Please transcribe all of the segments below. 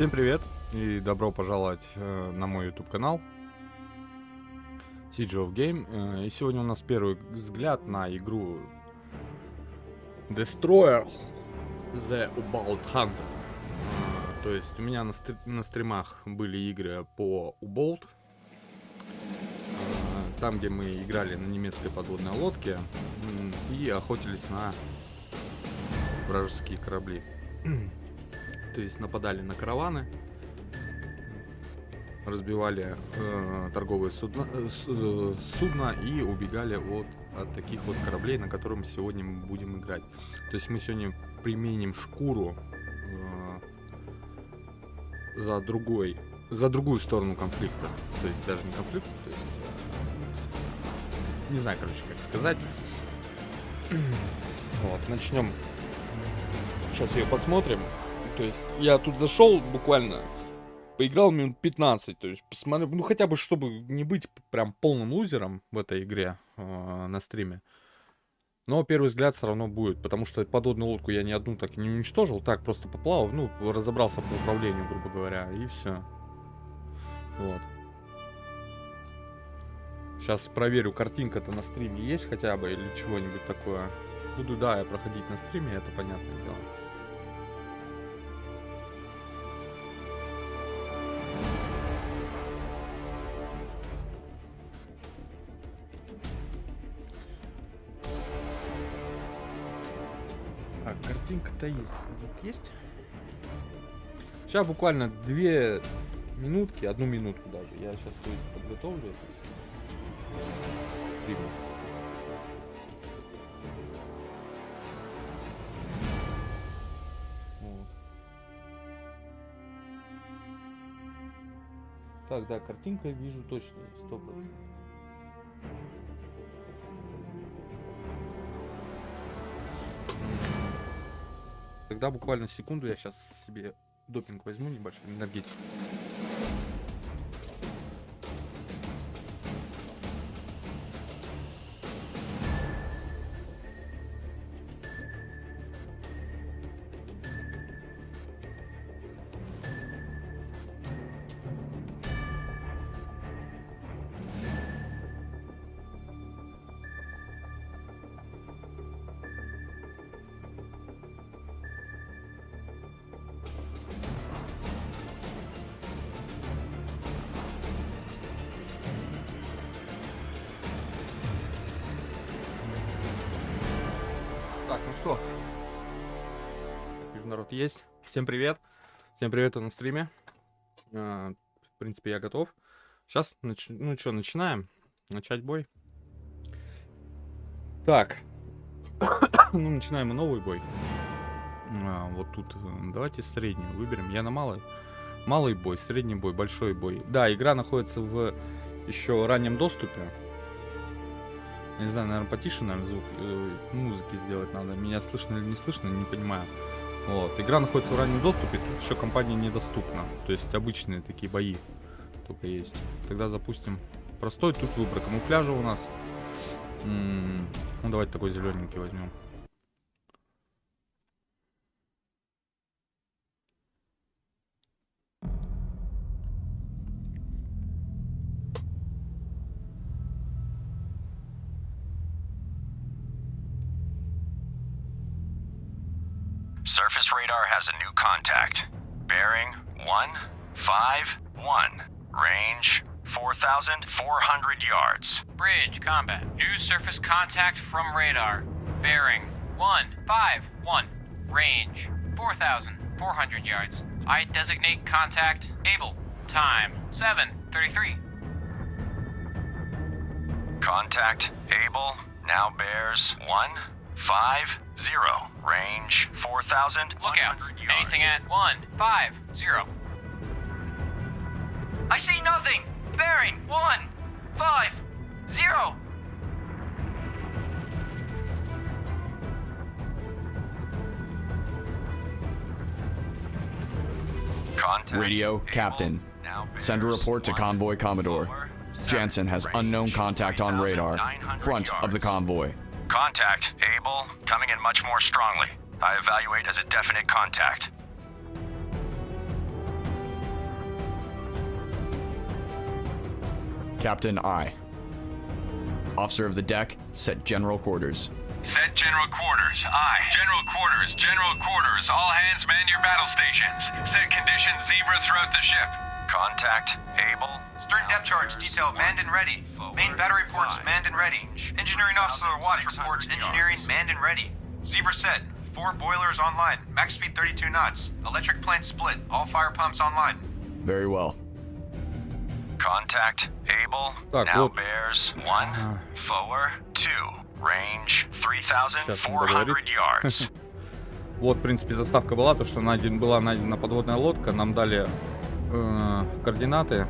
Всем привет и добро пожаловать на мой YouTube канал Siege of Game. И сегодня у нас первый взгляд на игру Destroyer The About Hunter. То есть у меня на стримах были игры по Уболт, там где мы играли на немецкой подводной лодке и охотились на вражеские корабли. То есть нападали на караваны, разбивали торговые судна и убегали от таких вот кораблей, на которых сегодня мы будем играть. То есть мы сегодня применим шкуру за другую сторону конфликта. То есть даже не конфликт, то есть не знаю, короче, как сказать. Вот, начнем. Сейчас ее посмотрим. То есть я тут зашел буквально, поиграл минут 15, то есть посмотрел, ну хотя бы чтобы не быть прям полным лузером в этой игре на стриме. Но первый взгляд все равно будет, потому что подводную лодку я ни одну так и не уничтожил, так просто поплавал, ну разобрался по управлению, грубо говоря, и все. Вот. Сейчас проверю, картинка-то на стриме есть хотя бы или чего-нибудь такое. Буду, да, я проходить на стриме, это понятное дело. Так, картинка-то есть. Звук есть? Сейчас буквально 2 минутки, 1 минутку даже. Я сейчас то есть подготовлю это. Вот. Так, да, картинка вижу точно, 100%. Тогда буквально секунду, я сейчас себе допинг возьму, небольшой энергетик. Так, ну что, вижу, народ есть. Всем привет. Всем привет на стриме. В принципе, я готов. Сейчас, ну что, начинаем. Начать бой. Так. Ну, начинаем мы новый бой. Вот тут давайте среднюю выберем. Я на малый бой, средний бой, большой бой. Да, игра находится в еще раннем доступе. Не знаю, наверное, потише, наверное, звук музыки сделать надо. Меня слышно или не слышно, не понимаю. Вот. Игра находится в раннем доступе, тут еще компания недоступна. То есть обычные такие бои только есть. Тогда запустим простой. Тут выбор камуфляжа у нас. Ну, давайте такой зелененький возьмем. Surface radar has a new contact. Bearing 151. Range 4,400 yards. Bridge combat. New surface contact from radar. Bearing 151. Range 4,400 yards. I designate contact able. Time 7:33. Contact able now bears 150. Range 4,100 Lookouts. yards. Anything at 150. I see nothing! Bearing 150! Contact Radio, able Captain. now Send a bears report to convoy Commodore. 147. Jansen has unknown Range contact on radar. 3,900 Front of the yards. convoy. Contact able, coming in much more strongly. I evaluate as a definite contact. Captain I. Officer of the deck, set general quarters. Set general quarters. Aye. General quarters. General quarters. All hands man your battle stations. Set conditions zebra throughout the ship. Contact Able. Stern depth charge detail manned and ready. Main battery reports manned and ready. Engineering officer watch reports engineering manned and ready. Zebra set. 4 boilers online. Max speed 32 knots. Electric plant split. All fire pumps online. Very well. Contact Able. Так, Now вот. bears 1. Forward 2. Range Сейчас он 3,400 договорит. yards. Вот, в принципе, заставка была, то, что была найдена подводная лодка. Нам дали координаты.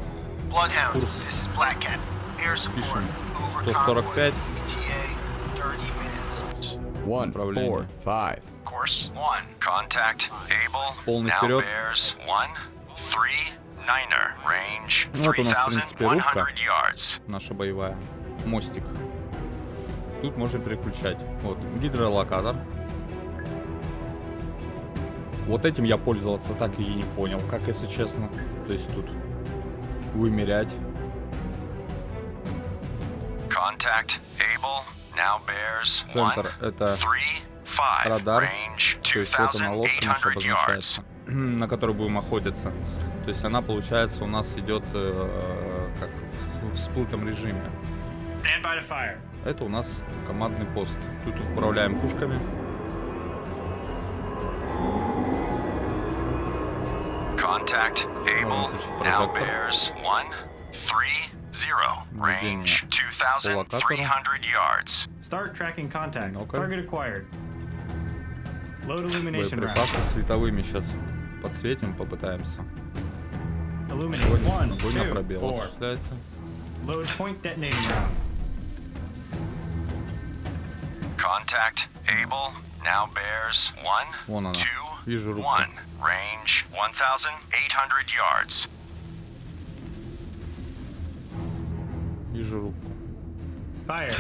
Bloodhound, Курс this is Black Cat. Air support. пишем Over 145. ETA, 30 minutes. 1, Направление. 4, 5. Course 1. Contact Able. Полный Now вперед. bears 1. 3. Niner. Range Ну, вот у нас, в принципе, рубка 3,100 yards. наша боевая. Мостик. Тут можно переключать. Вот, гидролокатор. Вот этим я пользоваться так и не понял, как, если честно. То есть тут вымерять. Contact Able. Now bears 1. Центр — это 3. 5. радар. Range То есть вот она лодка наша 2,800 yards. обозначается, на которой будем охотиться. То есть она, получается, у нас идет как в всплытом режиме. Stand by to fire. Это у нас командный пост. Тут управляем пушками. Contact Able. включить Now прожектор. bears 1. 3. 0. Range Наведение по 2,300 yards. Start tracking contact. Ну-ка. Target acquired. Load illumination round. Боеприпасы световыми сейчас подсветим, попытаемся. Illuminate. Огонь, 1, огонь на 2, пробел 4. осуществляется. Load point detonating rounds. Contact Able. Now bears 1. Вон она. 2. Вижу руку. 1. Range 1,800 yards. Вижу руку. Fire.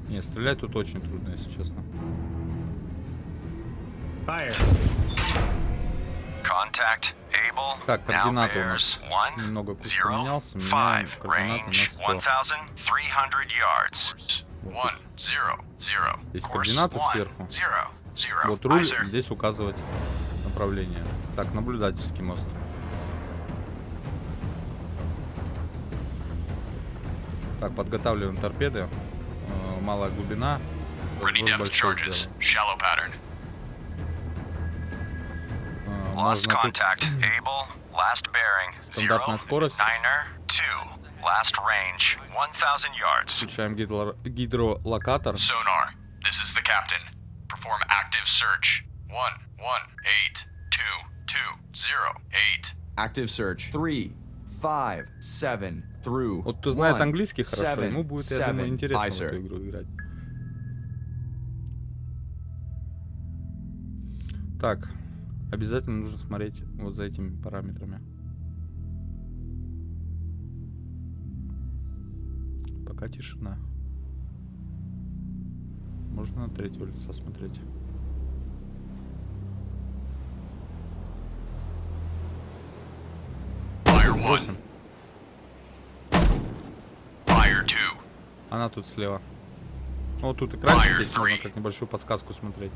Не, стрелять тут очень трудно, если честно. Fire. Contact Able. Так, Now координаты у нас. bears 1. Немного курс 0. поменялся. Меняем 5. координаты Range на 100. 1,300 yards. 1. 0. 0. Здесь Course координаты 1. сверху. 0. 0. Вот руль, Aye, sir. здесь указывать направление. Так, наблюдательский мост. Так, подготавливаем торпеды. Малая глубина. Ready Разброс depth большой charges. сделаем. Shallow pattern. Lost Можно тут contact. Able. Last bearing. 0. Стандартная скорость. Niner. 2. Last range 1,000 yards. включаем гидролокатор. Sonar. This is the captain. Perform active search. 1, 1, 8, 2, 2, 0, 8. Active search. 3, 5, 7 through. Вот кто знает 1, английский хорошо, 7, ему будет, я думаю, 7. интересно Aye, в эту sir. игру играть. Так, обязательно нужно смотреть вот за этими параметрами. Пока тишина. Можно на третьего лица смотреть. Fire 1. Бросим. Fire 2. Она тут слева. Ну, вот тут экранчик Fire есть, можно 3. как небольшую подсказку смотреть.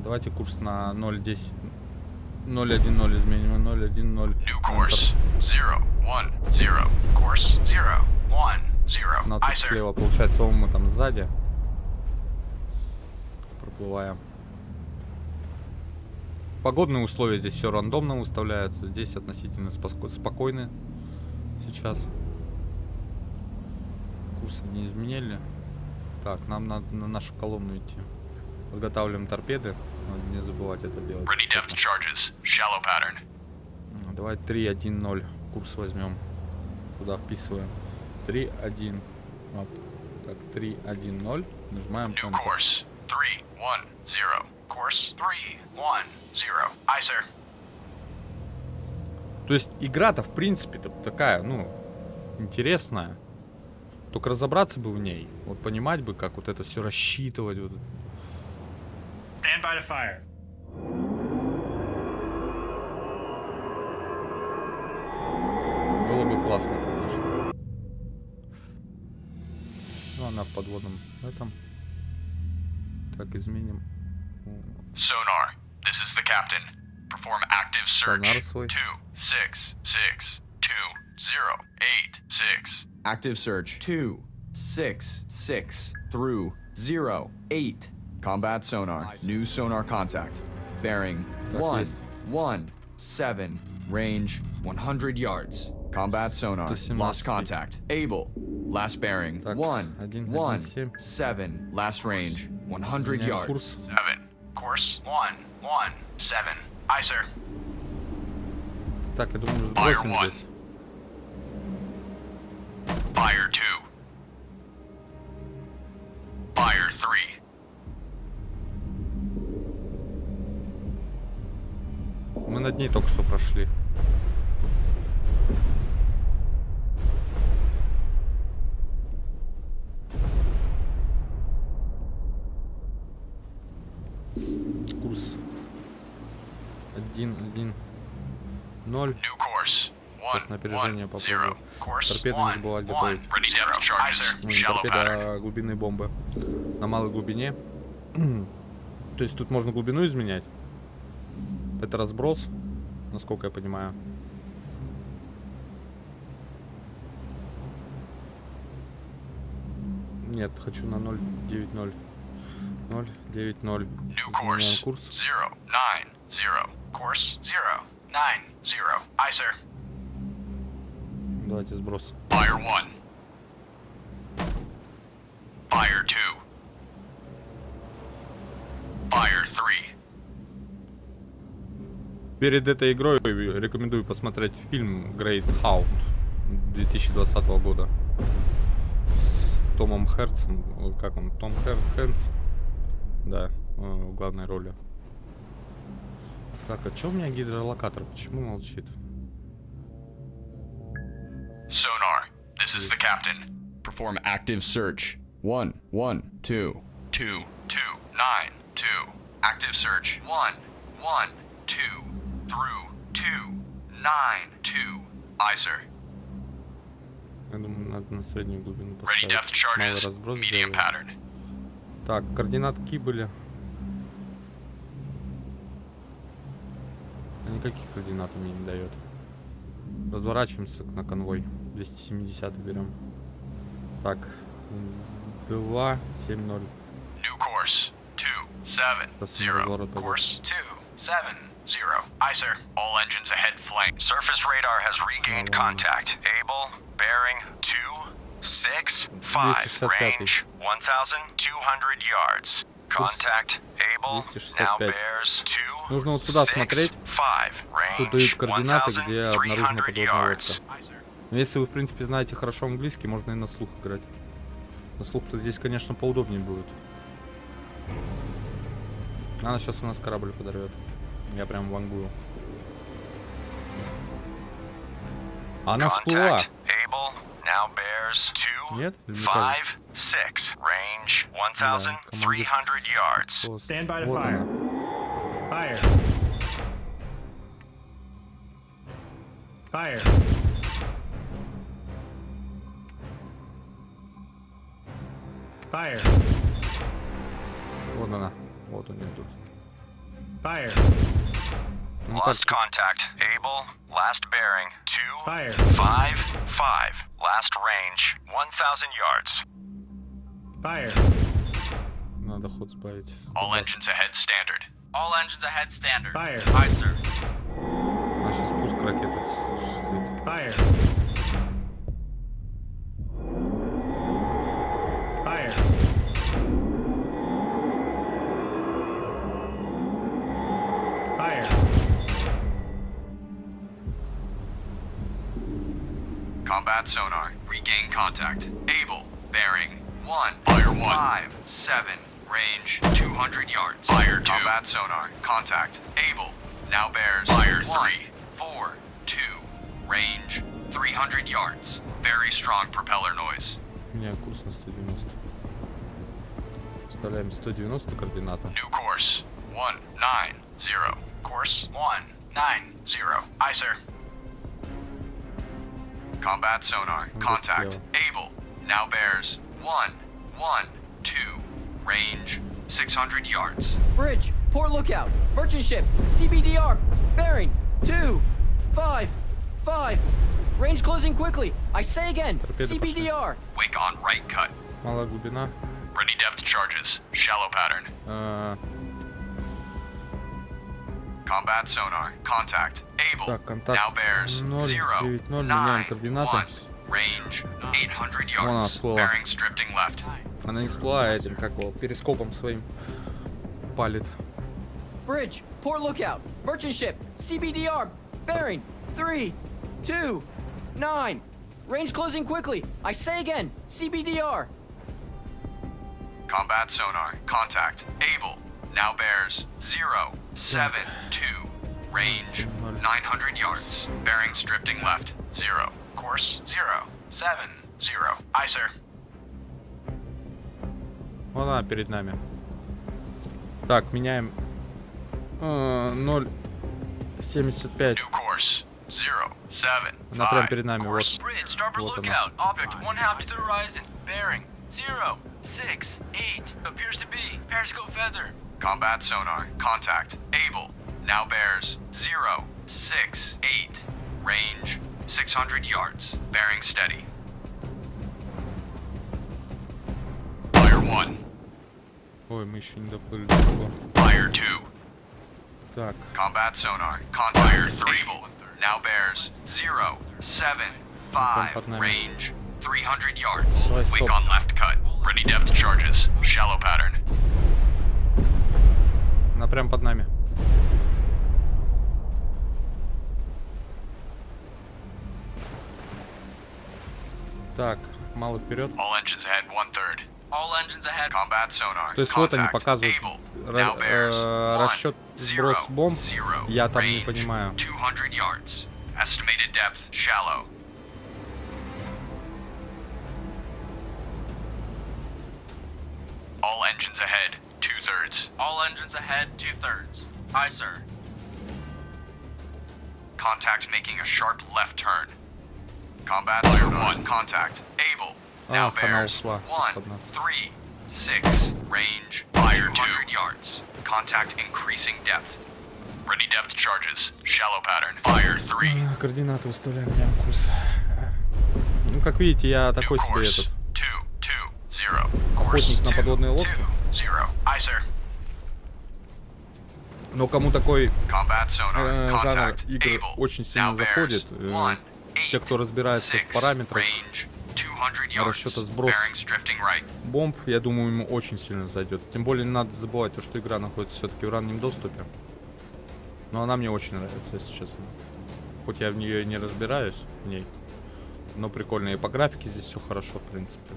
Давайте курс на 0.10. 0.1.0 изменим. 0.1.0. New course. 0, 1, 0. Course 0, 1, 0. Она Aye, тут sir. слева. Получается, мы там сзади. Проплываем. Погодные условия здесь все рандомно выставляется. Здесь относительно спокойны сейчас. Курсы не изменили. Так, нам надо на нашу колонну идти. Подготавливаем торпеды. Надо не забывать это делать. Ready depth charges. Shallow pattern. Давай 3.1.0 курс возьмем. Туда вписываем. 3.1. Вот. Так, 3.1.0. Нажимаем New Enter. course. 3, 1, 0. Course 3, 1, 0. Aye, sir. То есть игра-то в принципе-то такая, ну, интересная. Только разобраться бы в ней. Вот понимать бы, как вот это все рассчитывать. Вот. Stand by to fire. Ну, классно, конечно. Ну, она в подводном этом. Так, изменим. Sonar, this is the captain. Perform active search. Sonar свой. 2662086. Active search 266 through 08. Combat sonar. New sonar contact. Bearing Так, 117. Range 100 yards. Combat sonar. 117. Lost contact. Able. Last bearing Так, 117. Last range 100 Меняем yards. курс. 7. Course 117. Aye, sir. Так, я думаю, Fire сбросим one. здесь. Fire 2. Fire 3. Мы над ней только что прошли. Курс 1-1-0. New course. Сейчас на опережение 110. попробую. Course Торпеды не забывать готовить. Ready depth Aye, charges. sir. Ну, не Shallow торпеды, pattern. а глубинные бомбы. На малой глубине. То есть тут можно глубину изменять. Это разброс, насколько я понимаю. Нет, хочу на 0.90. 0.90. New Меняем course. курс. 090. Course 090. Aye, sir. Давайте сброс. Fire 1. Fire 2. Fire 3. Перед этой игрой рекомендую посмотреть фильм Great Hound 2020 года с Томом Херцем. Как он? Том Хэнкс. Да, в главной роли. Так, а чё у меня гидролокатор? Почему молчит? Sonar, this is the captain. Perform active search. 112. 2292. Active search. 112 through 292. Aye, sir. Я думаю, надо на среднюю глубину Ready depth поставить. Малый charges. разброс Medium сделаю. pattern. Так, координатки были. А никаких координат мне не дает. Разворачиваемся на конвой. 270 берем. Так. 270. New course. 270. Course 270. Aye, sir. All engines ahead flank. Surface radar has regained contact. Able, bearing 265. 265. Range 1,200 yards. Contact. Able. Now 265. bears Нужно вот сюда смотреть. 265. Тут дают Range координаты, где обнаружена 1,300 подводная yards. лодка. Но если вы, в принципе, знаете хорошо английский, можно и на слух играть. На слух-то здесь, конечно, поудобнее будет. Она сейчас у нас корабль подорвет. Я прям вангую. Она всплыла. Contact. Able. Now bears Нет? Или мне кажется? 256. Range Да, 1,300 yards. Пост. Stand by to Вот fire. она. Fire. Fire. Fire. Вот она. Вот у нее тут. Fire. Ну, Lost как- contact. Able. Last bearing. Fire. 255. Last range 1,000 yards. Fire. Надо ход сбавить. All engines ahead standard. All engines ahead standard. Fire. Aye, sir. А сейчас спуск ракеты слит. Fire. Fire. Fire. Combat sonar. Regain contact. Able. Bearing. 1. Fire 1. 57. Range 200 yards. Fire 2. Combat sonar. Contact. Able. Now bears. Fire 3. 4. 2. Range 300 yards. Very strong propeller noise. Меняю курс на 190. Вставляем 190 координата. New course. 190. Course 190. Aye, sir. Combat sonar. Contact. Able. Now bears 1, 1, 2. Range 600 yards. Bridge, port lookout, merchant ship, CBDR, bearing 2, 5, 5. Range closing quickly. I say again, CBDR. Wake on right cut. Малая глубина. Ready depth charges. Shallow pattern. Combat sonar. Contact. Able. Так, контакт Now bears 0, 0, 9, 0, 9, меняем координаты. 1. Range 800 Вон она yards. всплыла. Bearing drifting left. Она не всплыла, этим, как его, перископом своим палит. Bridge, port lookout, merchant ship, CBDR, bearing 3, 2, 9. Range closing quickly. I say again, CBDR. Combat sonar. Contact. Able. Now bears 0, 7, 2. Range 900 yards. Bearings drifting left. 0. Course 0, 7, 0. Aye, sir. Вот она перед нами. Так, меняем 0,75. New course 0, 7, Она прямо 5. перед нами, вот. Course. Bridge, starboard Вот она. lookout. Object 1/2 to the horizon. Bearing 0, 6, 8. Appears to be. Periscope feather. Combat sonar. Contact. Able. Now bears 0, 6, 8. Range 600 yards. Bearing steady. Fire 1. Ой, мы еще не доплыли далеко. Fire 2. Так, Combat sonar. Contact. Fire 3. Now bears 0, 7, 5. под нами. Range 300 yards. Давай, Wake стоп. on left cut. Ready depth charges. Shallow pattern. она прям под нами. Так, мало вперед. All engines ahead 1/3. All engines ahead. Combat sonar. То есть вот они Contact. показывают Able. Now bears 1, расчет сброс 0, бомб. 0. Я там не Range понимаю. 200 yards. Estimated depth shallow. All engines ahead 2/3. All engines ahead 2/3. Aye, sir. Contact making a sharp left turn. Combat fire 1. Contact. Able. Now она bears ушла 1, из-под нас. 3, 6. Range fire 200 yards. Contact increasing depth. Ready depth charges. Shallow pattern. Fire 3. Координаты выставляем, меняем курс. Ну, как видите, я New такой себе course. этот 2, 2, 0. охотник на 2, подводные лодки. 0. Aye, sir. Но кому такой Combat sonar. жанр Contact. игр Able. очень сильно Now заходит, bears 1, те, кто разбирается 6. в параметрах Range 200 yards. расчета сброс Bearings drifting right. бомб, я думаю, ему очень сильно зайдет. Тем более не надо забывать то, что игра находится все-таки в раннем доступе. Но она мне очень нравится, если честно. Хоть я в нее и не разбираюсь, в ней. Но прикольно. И по графике здесь все хорошо, в принципе.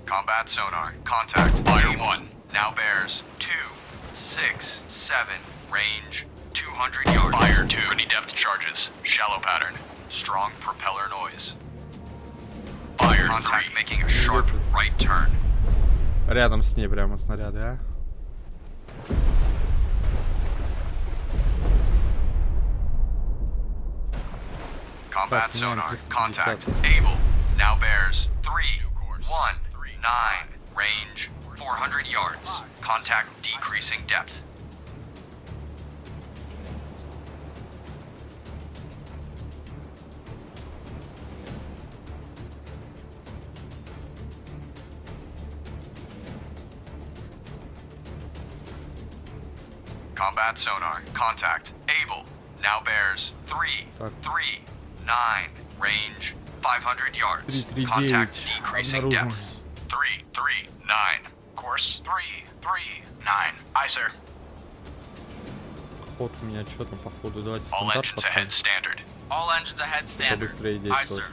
Combat sonar. Contact. Fire 1. Now bears 2, 6, 7. Range 200 yards. Fire 2. Ready depth charges. Shallow pattern. Strong propeller noise. Fire 3. Making a sharp right turn. Рядом с ней прямо снаряды, а? Combat Так, sonar. 350. Contact. Able. Now bears 3, 1, 9. Range 400 yards. Contact decreasing depth. Combat sonar. Contact. Able. Now bears 3, Так. 3, 9. Range 500 yards. 339. Contact decreasing Обнаружен. depth. 3, 3, 9. Course 3, 3, 9. Aye, sir. Ход у меня что там, походу, давайте All стандарт engines поставим. ahead standard. All engines ahead standard. Побыстрее Aye, действовать. sir.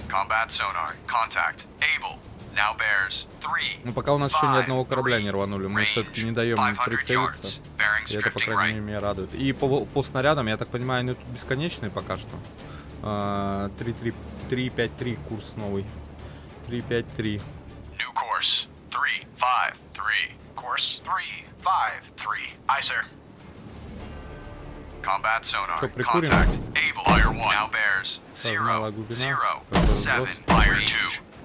Combat sonar. Contact. Able. Now bears 3. Ну, пока у нас еще ни 5, одного корабля не 3. рванули, мы Range все-таки не даем им 500 прицелиться. yards. Bearings И это, по drifting крайней мере, right. меня радует. И по снарядам, я так понимаю, они тут бесконечные пока что. 3-5-3 курс новый. 3-5-3. New course. 3, 5, 3. Course 3, 5, 3. Aye, sir. Combat sonar. Что, прикурим? Contact. Able. Fire 1. Now bears. малая 0, глубина. 0, Какой 7. разброс. Fire 2.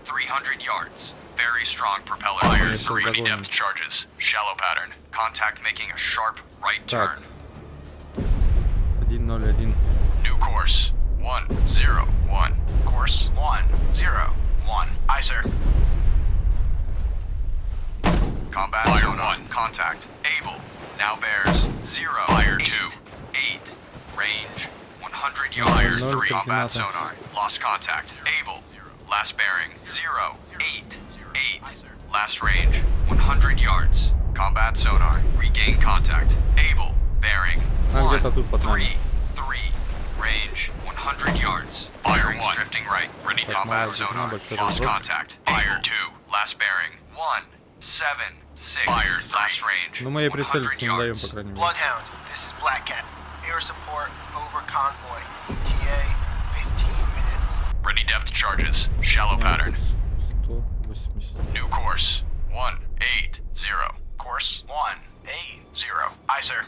300 yards. Very strong propeller. Fire 3. Ready depth charges. Shallow pattern. Contact making a sharp right Так. turn. 1-0-1. New course. 1-0-1. Course 1-0-1. Aye, sir. Combat sonar. Contact. Able. Now bears. 0. Fire 2. 8. Range. 100 yards. Fire 3. Combat координаты. sonar. Lost contact. Able. Last bearing. 0. 8. 8. Last range. 100 yards. Combat sonar. Regain contact. Able. Bearing. где-то 1. тут под нами. 3. 3. Range. 100 yards. Fire 1. Drifting right. Ready. Так, Combat малая глубина, sonar. большой Lost разброс. contact. Fire 2. Last bearing. 1. 7. 6. Fire 3. Last range. Ну, мы ей прицелиться 100 не даем, yards. по крайней мере. Bloodhound, this is Black Cat. Air support over convoy. ETA 15 minutes. Ready depth charges. Shallow pattern. 180. New course. 180. Course 1-8-0. Aye, sir.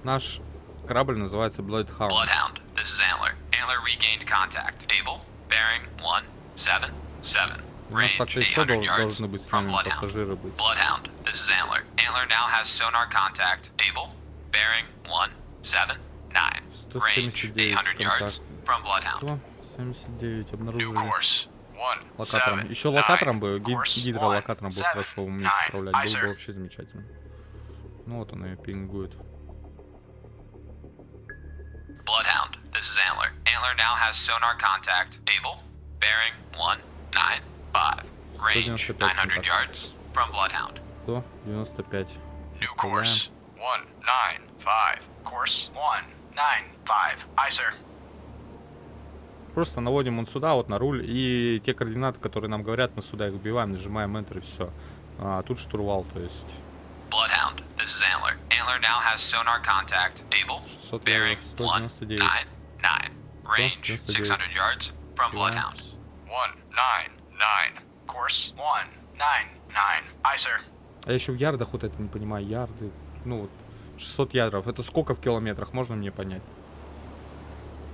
Наш корабль называется Bloodhound. Bloodhound, this is Antler. Antler regained contact. Able, bearing 177. У нас Range так-то еще 800 yards должны быть с from нами Bloodhound. пассажиры быть. Bloodhound, this is Antler. Antler now has sonar contact. Able, bearing 179. Range 179 800 yards контакт. from Bloodhound. 179 New обнаружили. course. 1 Локатором. 7 Еще локатором бы, 9. Course гидролокатором бы 1 хорошо 7 уметь 9. управлять. Aye, Было бы sir. вообще замечательно. Ну вот он и пингует. Bloodhound, this is Antler. Antler now has sonar contact. Able, bearing 195. Range 195 900 контакт. yards from Bloodhound. 195. New Выставляем. course. 195. Course 195. Aye, sir. Просто наводим он сюда, вот на руль, и те координаты, которые нам говорят, мы сюда их вбиваем, нажимаем Enter и все. А тут штурвал, то есть Bloodhound, this is Antler. Antler now has sonar contact. Able, 600 bearing ярдов, 199. 199. Range 600 yards from Bloodhound. 199. Course 199. Aye, sir. А я еще в ярдах вот это не понимаю, ярды, ну вот 600 ярдов, это сколько в километрах, можно мне понять?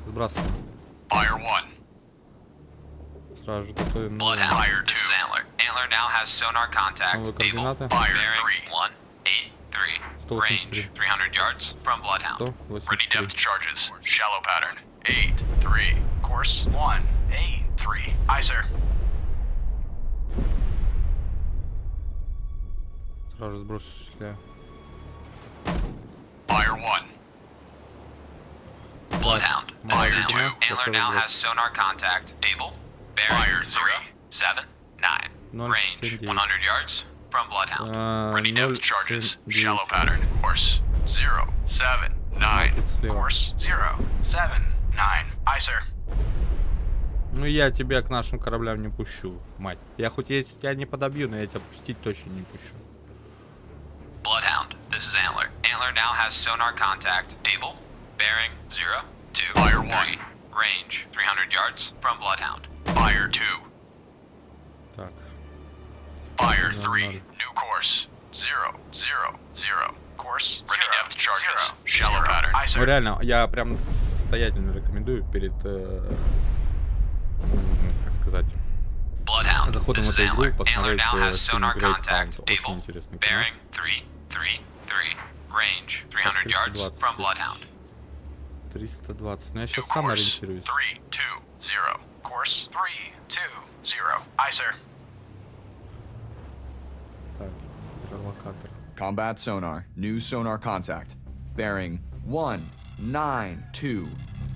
Сбрасываем. Fire 1. Сразу же готовим. Bloodhound, Fire this is Antler. Antler now has sonar contact. Новые Able, координаты. bearing 183. 183. Range 300 yards from Bloodhound. Ready 183. depth charges. Shallow pattern. 8-3. Course 183. Aye, sir. Сразу же сбросили. Fire 1. Bloodhound, this Малая is глубина, Antler. Antler now has sonar contact. Able, bearing Fire 3. 079. Range 079. 100 yards from Bloodhound. Ready depth charges. 079. Shallow pattern. Course 079. Тут слева. Course 079. Aye, sir. Ну я тебя к нашим кораблям не пущу, мать. Я хоть если тебя не подобью, но я тебя пустить точно не пущу. Bloodhound, this is Antler. Antler now has sonar contact. Able, bearing 023. Fire 1. Range 300 yards from Bloodhound. Fire 2. Так. Fire No, 3. no. New course. 000. Course Ready 0 depth charges. 0 Shallow 0. pattern. Aye, Ну sir. реально, я прям настоятельно рекомендую перед, как сказать, Bloodhound, заходом this в is эту игру Antler. Antler посмотреть now has фильм sonar Great contact. Hound. Очень Able, интересный кино. bearing 333. Range 300 yards 320. from Bloodhound. 320. Ну я New сейчас сам course. ориентируюсь. 320. Course 320. Aye, sir. Так, гидролокатор. Combat sonar. New sonar contact. Bearing 192.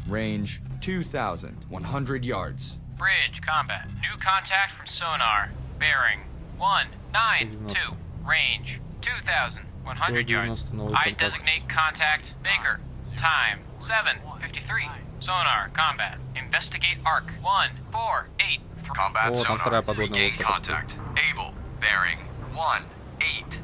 Range 2,100 yards. Bridge combat. New contact from sonar. Bearing 192. Range 2,100 yards. 190 новый I контакт. designate contact Baker. Time 7:53. Sonar combat. Investigate arc 148. Combat О, там вторая sonar. подводная Regain лодка. contact. Able. Bearing 180.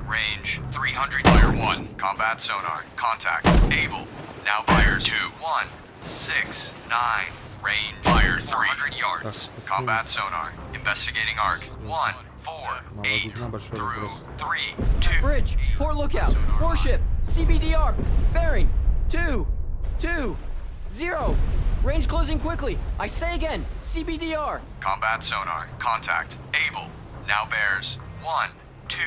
Range 300. Fire 1. Combat sonar. Contact. Able. Now fire 2. 169. Range. Fire 300 yards. Так, Combat sonar. Investigating arc. 1 4, Мало 8 глубина, большой through разброс. 3, 2. Bridge, port lookout, warship, CBDR, bearing, 2, 2, 0. Range closing quickly. I say again, CBDR. Combat sonar. Contact. Able. Now bears 1, 2,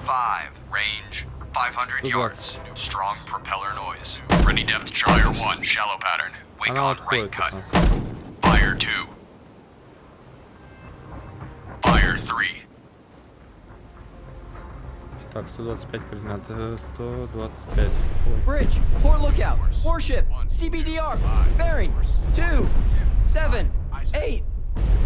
5. Range 500 yards. Strong propeller noise. Ready depth charge. Fire 1. Shallow pattern. Wake Она on right отходит cut. от нас. Fire 2. Fire 3. Так, 125 координат. 125. Ой. Bridge, port lookout, warship, CBDR, bearing, 2, 7, 8.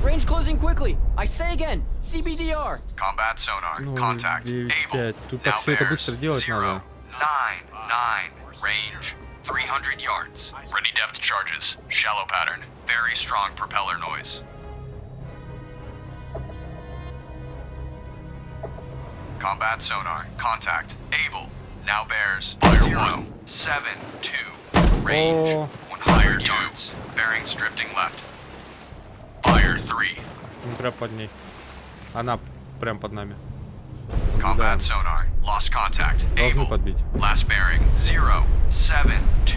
Range closing quickly. I say again, CBDR. Combat sonar. Ну, Contact. 9-5. Able. Тут так Now все это bears быстро делать 0, надо. 9, 9. Range 300 yards. Ready depth charges. Shallow pattern. Very strong propeller noise. Combat sonar. Contact. Able. Now bears 0, 7, 2. Range О. 100 yards. Bearings drifting left. Fire 3. Ну, прям под ней. Она прям под нами. Combat sonar. Lost contact. Должны Able. подбить. Last bearing 0, 7, 2.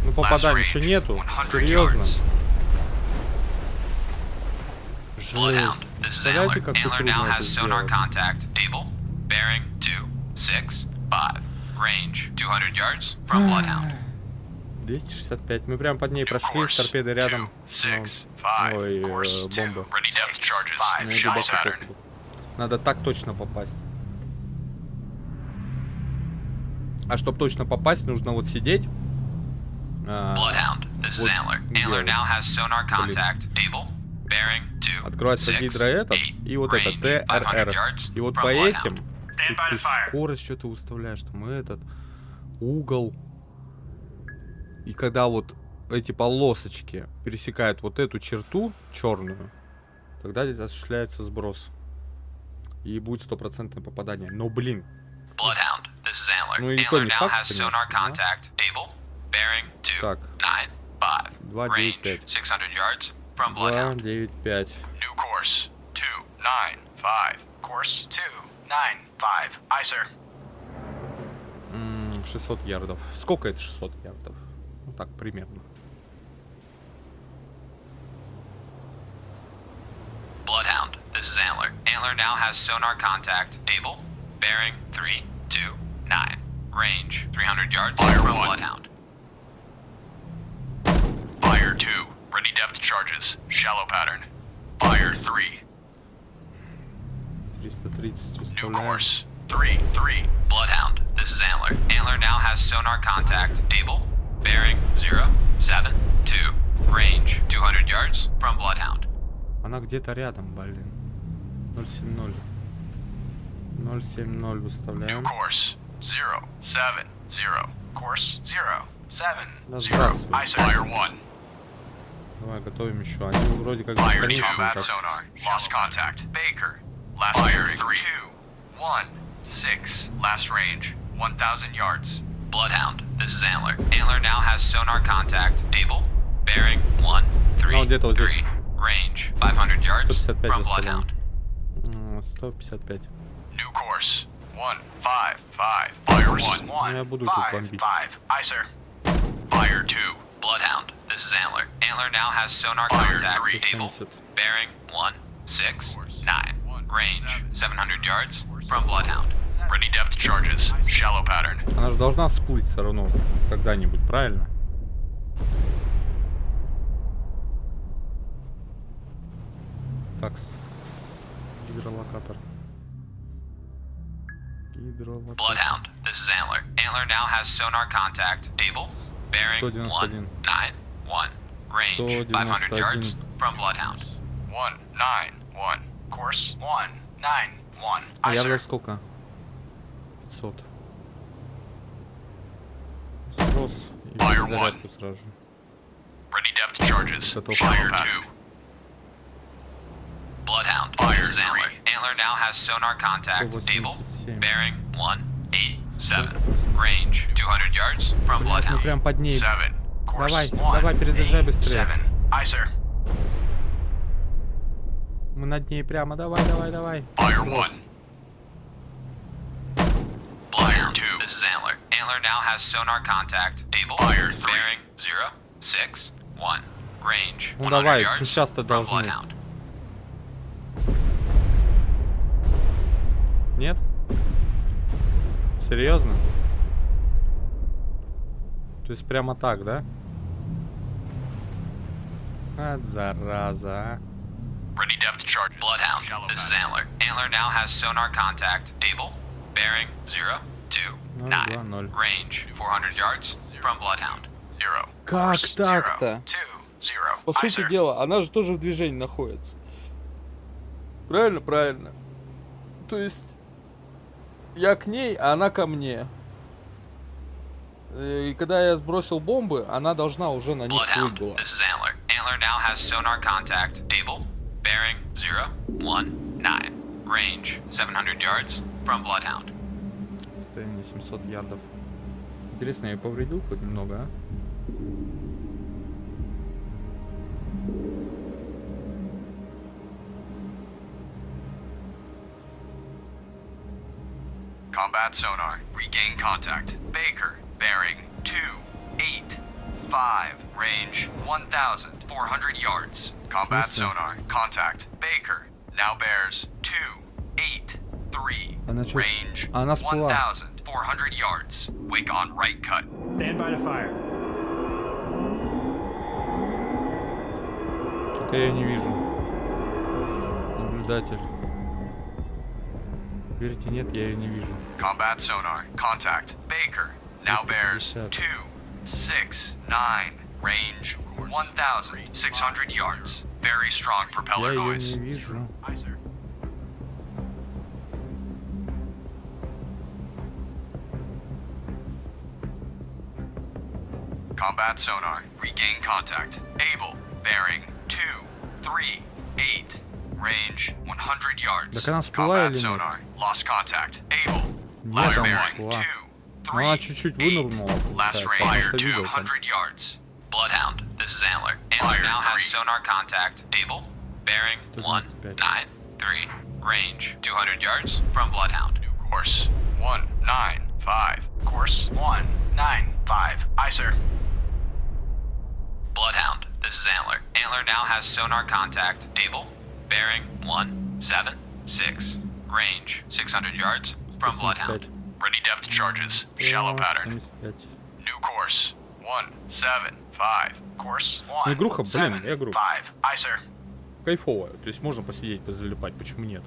Ну, попаданий Last еще range, нету. 100 Серьезно. yards. Жесть. Представляете, как Antler трудно now это has sonar сделать? contact. Able. Bearing 2, 6, 5. Range 200 yards from Bloodhound. 265. Мы прям под ней прошли, Course, торпеды рядом. 2, 6, Ну, 5. ой, Course 2. бомба. Ready depth charges. Ну, Shallow глубоко pattern. походу. Надо так точно попасть. А чтобы точно попасть, нужно вот сидеть. Bloodhound, this is вот Antler. где Antler вот. now has sonar contact. Able. Bearing 2, Открывается 6, гидро этот 8. и вот это Range 500 ТРР. yards И вот from по Bloodhound. этим тут ты скорость что-то выставляешь, там этот угол. И когда вот эти полосочки пересекают вот эту черту черную, тогда здесь осуществляется сброс. И будет стопроцентное попадание. Но блин, Bloodhound, this is Antler. Ну, и то Antler не now факт, has конечно, sonar да. contact. Able. Bearing 2, Так. 9, 5. 2, 9, Range 5. 600 yards from 2, Bloodhound. 9, 5. New course 2, 9, 5. Course 2, 9, 5. Aye, sir. 600 ярдов. Сколько это 600 ярдов? Ну так, примерно. Bloodhound, this is Antler. Antler now has sonar contact. Able. Bearing 3, 2, 9. Range 300 yards Fire from 1. Bloodhound. Fire 2. Ready depth charges. Shallow pattern. Fire 3. 330 New выставляем. course 3, 3. Bloodhound, this is Antler. Antler now has sonar contact. Able. Bearing 0, 7, 2. Range 200 yards from Bloodhound. Она где-то рядом, блин. 070. 070 New выставляем. course 0, 7, 0. Course 0, 7, Да 0. здравствуй. Aye, sir. Fire 1. Давай, готовим еще. Они вроде как Fire бесконечные. combat так. sonar. Lost contact. Baker. Last fire 3, 2, 1, 6. Last range 1,000 yards. Bloodhound, this is Antler. Antler now has sonar contact. Able. Bearing 1, 3, Ну, где-то вот здесь. 3. Range 500 yards 155 from выставляем. Bloodhound. 155. New course 1, 5, 5. Fire 1. Ну, я буду тут 5, бомбить. 5. Aye, sir. Fire 2. Bloodhound, this is Antler. Antler now has sonar Fire contact. 3. Able. 70. Bearing 1, 6, 9. Range 700 yards from Bloodhound. Ready depth charges. Shallow pattern. Она же должна всплыть все равно когда-нибудь, правильно? Так, гидролокатор. Гидролокатор. Bloodhound, this is Antler. Antler now has sonar contact. Able. Bearing 1, 191. 9, 1. Range 500 yards 191. from Bloodhound. 1, 9, 1. Course 1, 9, 1. А Aye, ярдов sir. сколько? 500. Сброс. И Fire зарядку сразу же. Ready depth charges. Готов. Fire Fire 2. Bloodhound, Fire this is Antler. 3. Antler now has sonar contact. Able. 187. Bearing 1, 8, 7. Range 200 yards from Блядь, мы Bloodhound. прям под ней. 7. Course Давай, 1, давай, перезаряжай 8, быстрее. 7. Aye, sir. Мы над ней прямо. Давай, давай, давай. Fire 1. Fire 2. This is Antler. Antler now has sonar contact. Able. Fire 3. Bearing 0, 6, 1. Range. Ну 100 давай, yards мы сейчас-то from должны. Bloodhound. Нет? Серьезно? То есть прямо так, да? А, зараза. Ready depth charge. Bloodhound. This is Antler. Antler now has sonar contact. Able. Bearing 0, 2, 9. 0. Range 400 yards from Bloodhound. 0. Как так-то? 2, 0. По Aye, сути sir. дела, она же тоже в движении находится. Правильно, правильно. То есть я к ней, а она ко мне. И когда я сбросил бомбы, она должна уже на них плыть Bloodhound. была. This is Antler. Antler now has sonar contact. Able. Bearing 0, 1, 9. Range 700 yards from Bloodhound. Расстояние 700 ярдов. Интересно, я ее повредил хоть немного, а? Combat sonar. Regain contact. Baker. Bearing 2, 8, 5. Range 1,400 yards. Combat Смысле? sonar. Contact. Baker. Now bears 2, 8, 3. Она чё, Range она всплыла. 1,400 yards. Wake on right cut. Stand by to fire. Только я ее не вижу. Наблюдатель. Верите, нет, я ее не вижу. Combat sonar. Contact. Baker. Now bears 2, 6, 9. Range 1,600 yards. Very strong Я propeller ее noise. не вижу. Aye, sir. Combat sonar. Regain contact. Able. Bearing 2, 3, 8. Range 100 yards. Так она всплыла Combat или нет? sonar. Lost contact. Able. Нет, Last она bearing всплыла. 2, Ну, она 3, чуть-чуть 8. вынырнула, Last получается. range Я просто видел там. 200 yards. Bloodhound. This is Antler. Antler Fire now has 3. sonar contact. Able. Bearing 1, 195. 9, 3. Range 200 yards from Bloodhound. New course. 195. Course 195. Aye, sir. Bloodhound. This is Antler. Antler now has sonar contact. Able. Bearing 1, 7, 6. Range 600 yards from Bloodhound. 175. Ready depth charges. Shallow pattern. 175. New course. 175. Course Ну, 1, игруха, блин, 7, игру. 5. Aye, sir. Кайфовая. То есть можно посидеть, позалипать, почему нет?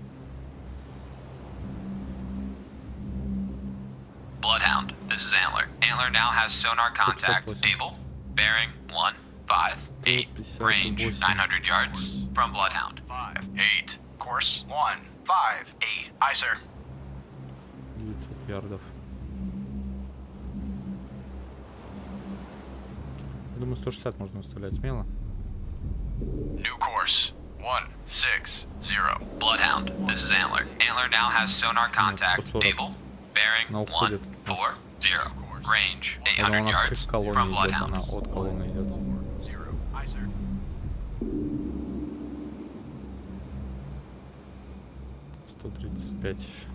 Bloodhound. This is Antler. Antler now has sonar contact. 158. Able. Bearing 1, 5, 8. 158. Range 900 yards from Bloodhound. 5, 8. Course 158. Aye, sir. 900 ярдов. Я думаю, 160 можно выставлять смело. New course. 160. Bloodhound. This is Antler. Antler now has sonar contact. 140. Able. Bearing Она 1, уходит. 4, 0. Range Когда 800 она yards к колонне from идет, она Bloodhound. от колонны идет. 0. Aye, sir. 135.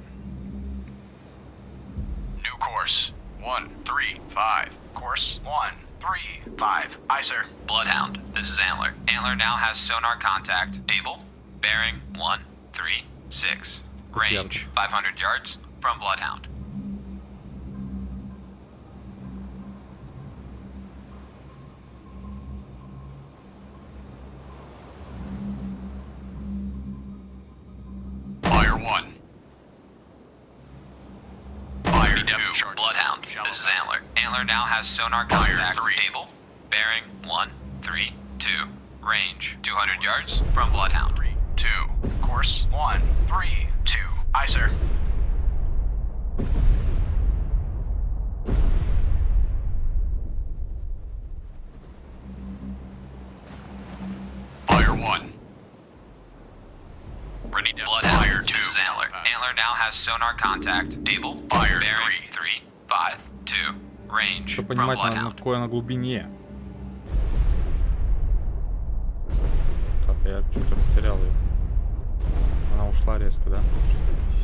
New course. 135. Course 135. Aye, sir. Bloodhound. This is Antler. Antler now has sonar contact. Able. Bearing 1, 3, 6. Range 500 yards from Bloodhound. Fire 1. Fire 2. Bloodhound. This is Antler. Antler now has sonar contact. 3. Able. Bearing 1, 3, 2. Range 200 yards from Bloodhound. 2. Course 132. Aye, sir. Fire 1. Ready to Bloodhound. Fire 2. This is Antler. Antler now has sonar contact. Able. Fire Bearing 3. 3, 5, 2. Range Чтобы from понимать, на Bloodhound. какой она глубине. Так, я что-то потерял ее. Она ушла резко, да?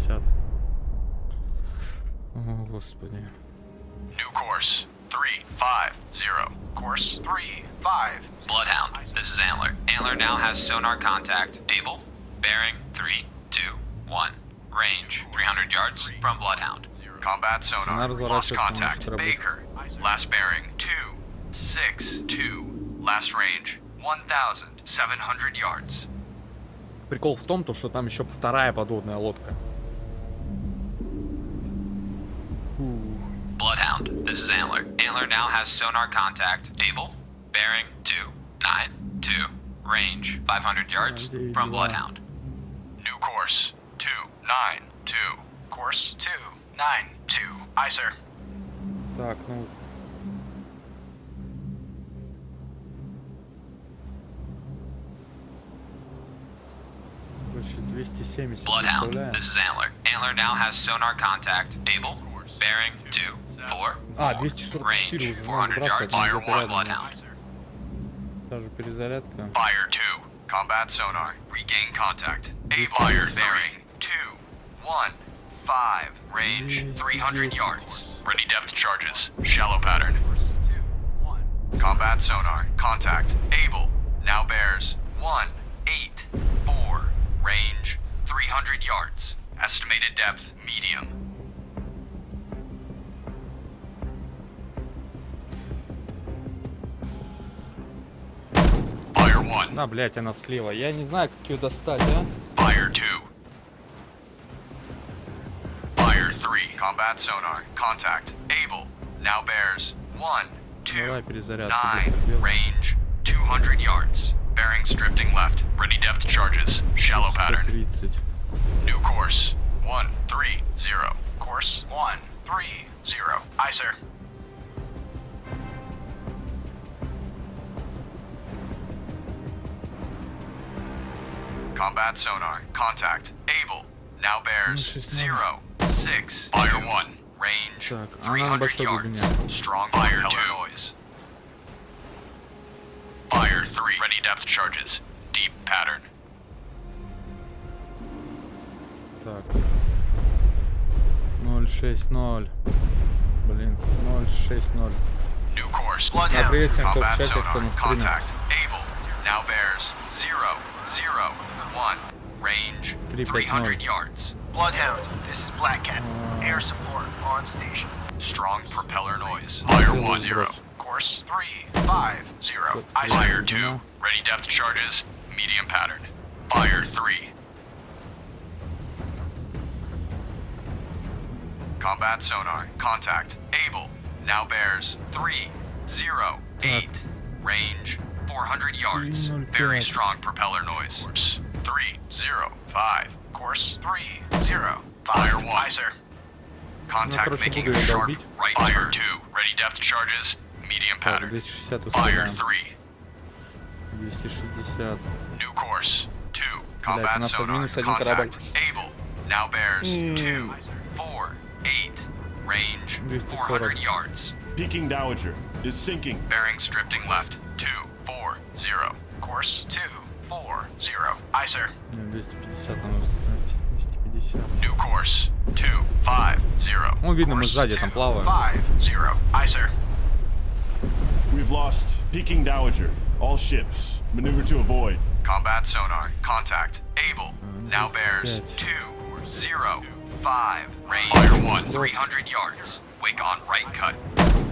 350. О, господи. New course. 350. Course 350. Bloodhound, this is Antler. Antler now has sonar contact. Able? Bearing 3, 2, 1. Range 300 yards from Bloodhound. Combat sonar. Lost contact. Разворачивается. Baker. Last bearing 262. Last range 1,700 yards. Прикол в том, что там еще вторая подводная лодка. Bloodhound, this is Antler. Antler now has sonar contact. Able? Bearing 292. Range 500 yards from Bloodhound. New course 292. Course 292. Aye, sir. Так, ну... Короче, 270 Bloodhound, представляем. this is Antler. Antler now has sonar contact. Able? Bearing 2, 4. А, 244 Range уже, надо 400 сбрасывать. yards. Fire где-то 1 рядом. Bloodhound. Даже перезарядка. Fire 2. Combat sonar. Regain contact. A fire bearing 215. Range 300 yards. Ready depth charges. Shallow pattern. Combat sonar. Contact. Able. Now bears 184. Range 300 yards. Estimated depth medium. Fire 1. На, блять, она слева. Я не знаю, как ее достать, а? Fire 2. Fire 3. Combat sonar. Contact. Able. Now bears 1, 2, Давай перезарядку 9. быстро делай. Range 200 yards. Bearing drifting left. Ready depth charges. Shallow pattern. 130. New course 130. Course 130. Aye, sir. Combat sonar. Contact. Able. Now bears 0, 6. Fire 1. Range Так, она на 300 большой yards. глубине. Strong fire 2. Noise. Fire 3. Ready depth charges. Deep pattern. Так. 060. Блин, 060. New course. Да, привет всем, кто в Combat чате, кто sonar. на стриме. Contact. Able. Now bears 0, 0, 1. Range 300 yards. Bloodhound, this is Black Cat. Air support on station. Strong propeller noise. Fire 1, 0. Course 350. Aye, sir. Fire 2. Ready depth charges. Medium pattern. Fire 3. Combat sonar. Contact. Able. Now bears 308. Range 400 yards. 305. Very strong propeller noise. 305. Course 30. Fire 1. Aye, sir. Contact короче, making буду a её sharp долбить. right. Fire 2. Ready depth charges. Medium Так, pattern. 260 Fire успеваем. 3. 260. New course 2. у Combat нас sonar. минус один корабль. Contact. Able. Now bears 2, 4, 8. Range 240. 400 yards. Peking Dowager is sinking. Bearings drifting left. 2, 4, 0. Course 240. Aye, sir. 250 надо устроить. 250. New course 250. Ну, видно, мы Course сзади там плаваем. 250. Aye, sir. We've lost Peking Dowager. All ships. Maneuver to avoid. Combat sonar. Contact. Able. Now bears 205. 205. Range. Fire 1, 300 yards. Wake on right cut.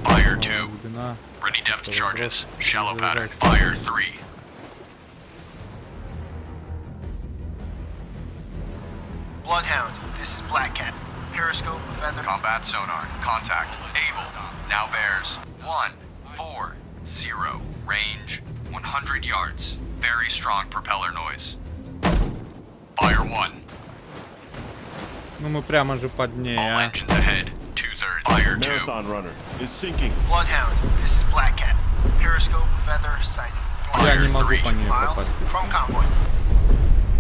Fire 2. Глубина. Ready depth Что, charges. вопрос? Shallow pattern. Разобрать. Fire 3. Bloodhound, this is Black Cat. Periscope, feather. Combat sonar. Contact. Able. Now bears 140. Range 100 yards. Very strong propeller noise. Fire 1. Ну, мы прямо же под ней, All а. engines ahead. 2/3. Fire 2. Marathon runner is sinking. Bloodhound, this is Black Cat. Periscope, feather, sighted. Я не Fire могу 3. по ней Mile попасть. from convoy.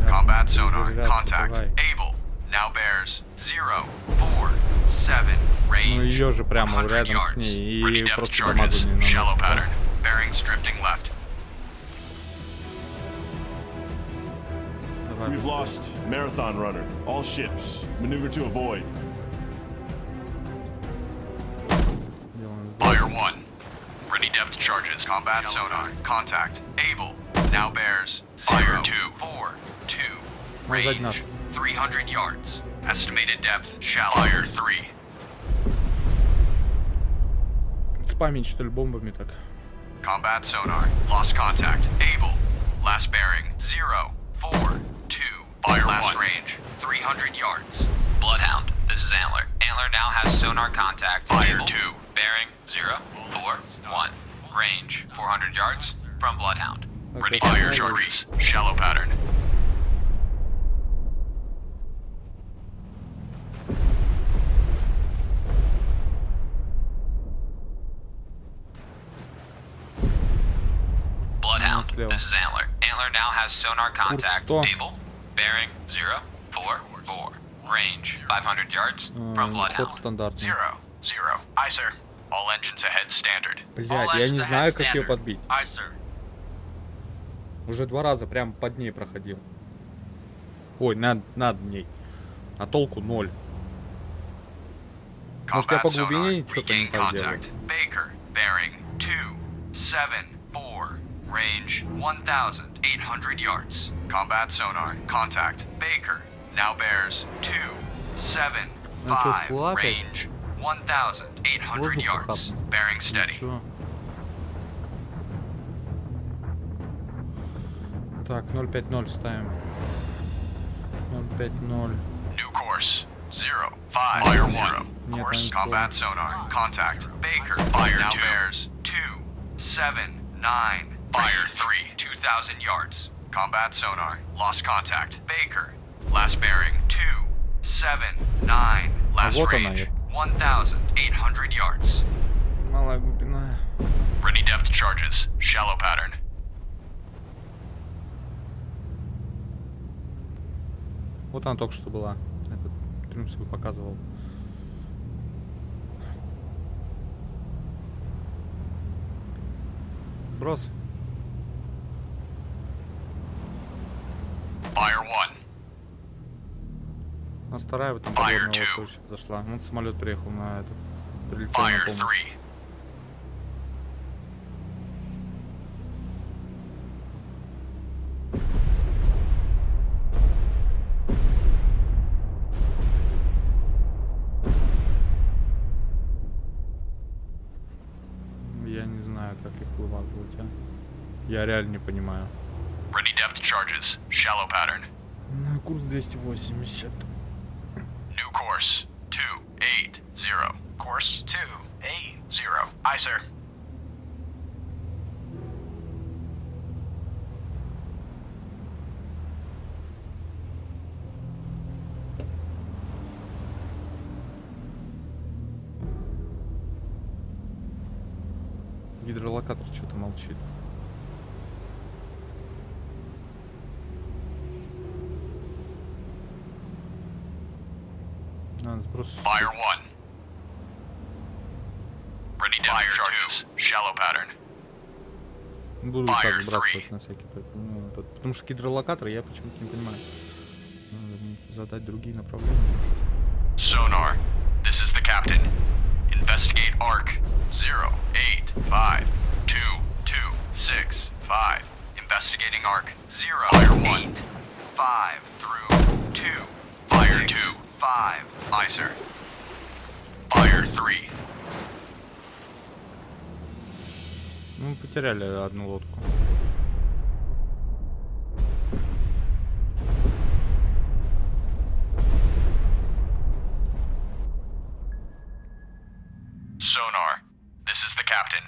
Combat sonar. Перезарядка, Contact. давай. Able. Now bears 047. Ну, Range ее же прямо 100 рядом yards. с ней. Ready И depth просто дамагу charges. не Shallow наносит. pattern. Bearings drifting left. Давай We've быстрее. lost marathon runner. All ships. Maneuver to avoid. Делаем Fire сброс. 1. Ready depth charges. Combat sonar. Contact. Able. Now bears. Fire 2. 4. 2. Ну, сзади нас. Range. 300 yards. Estimated depth. Shallow. Fire 3. Спамить, что ли, бомбами так. Combat sonar. Lost contact. Able. Last bearing. 0. 4. 2. Fire last 1. range. 300 yards. Bloodhound, this is Antler. Antler now has sonar contact. Fire Able. 2. Bearing 0, 4, 1. Range 400 yards from Bloodhound. Ready Okay. fire charges. Shallow pattern. Bloodhound, слева. this is Antler. Antler now has sonar contact. 100. Able. Bearing 0, 4, 4. Range 500 yards from Ход Bloodhound. стандартный. 0, 0. Aye, sir. All engines ahead standard. Блядь, я не знаю, как ее подбить. Aye, sir. Уже 2 раза прям под ней проходил. Ой, над ней. А толку 0. Может, я по глубине что-то не Regain так делаю? contact. Baker. Bearing 2, 7, 4. Range 1,800 yards. Combat sonar. Contact. Baker. Now bears 2, 7, Ну, что, 5. всплыла опять? Range 1,800 Воздуха yards. хапнул. Bearing steady. Ничего. Так, 050 ставим. 050. New course. 0, 5. Fire 1. Нет, Course. они Combat sonar. Contact. Baker. Fire now 2. Bears 2, 7, 9. Fire 3. 2,000 yards. Combat sonar. Lost contact. Baker. Last bearing 2, 7, 9. Last вот она, range 1,800 yards. Малая глубина. Ready depth charges. Shallow pattern. Вот она только что была. Этот трюм свой показывал. Брос. Fire 1. У нас вторая в этом Fire подводная two. лодка зашла. Вот самолет приехал на эту. Прилетел на Fire помощь. 3. Я не знаю, как их вываживать, а. Я реально не понимаю. Ready depth charges. Shallow pattern. Ну, курс 280. New course. 2, 8, 0. Course 2, 8, 0. Aye, sir. Гидролокатор что-то молчит. Надо сброс. Fire 1. Ready depth charges. Shallow pattern. Буду Fire так сбрасывать three. на всякий потому что гидролокатор я почему-то не понимаю. Надо задать другие направления. Sonar. This is the captain. Investigate arc. 0, 8, 5, 2, 2, 6, 5. Investigating arc. 0, Fire 1. 5 through 2. Fire 2. 5. Aye, sir. Fire 3. Ну, потеряли одну лодку. Sonar. This is the captain.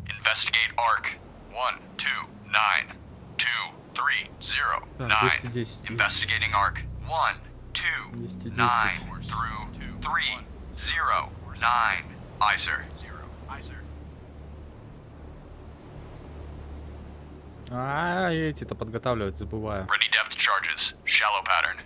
Investigate arc. 1, 2, 9. 2, 3, 0, Так, 9. 210. Investigating arc. 1, 2, 210. 9 through 3, 0, 9. Aye, sir. 0. Aye, sir. А, я эти-то подготавливать забываю. Ready depth charges. Shallow pattern.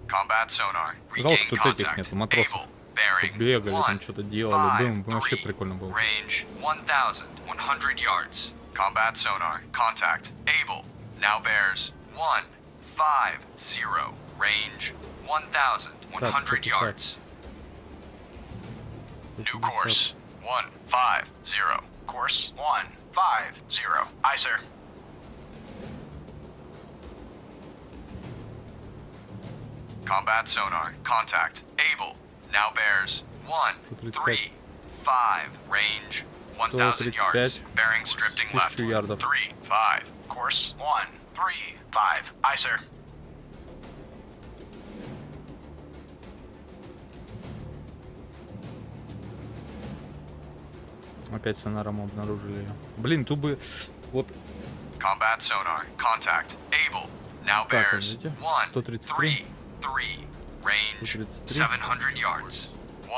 Combat sonar. Жалко, Regain тут этих contact. нету, матросов. Able. Bearing. Бегали, там 1, что-то делали. 5, Вообще 3. прикольно было. Range 1,100 yards. Combat sonar. Contact. Able. Now bears 150. Range 1,100 yards. New course 150. Course 150. Aye, sir. Combat sonar. Contact. Able. Now bears 135. Range 1,000 yards. Bearings drifting left. 1000 ярдов. 35. Course 135. Aye, sir. Опять сонаром обнаружили ее. Блин, тут бы... Вот Combat sonar. Contact. Able. Now так, bears видите? 133. 133. Range 133. 700 yards.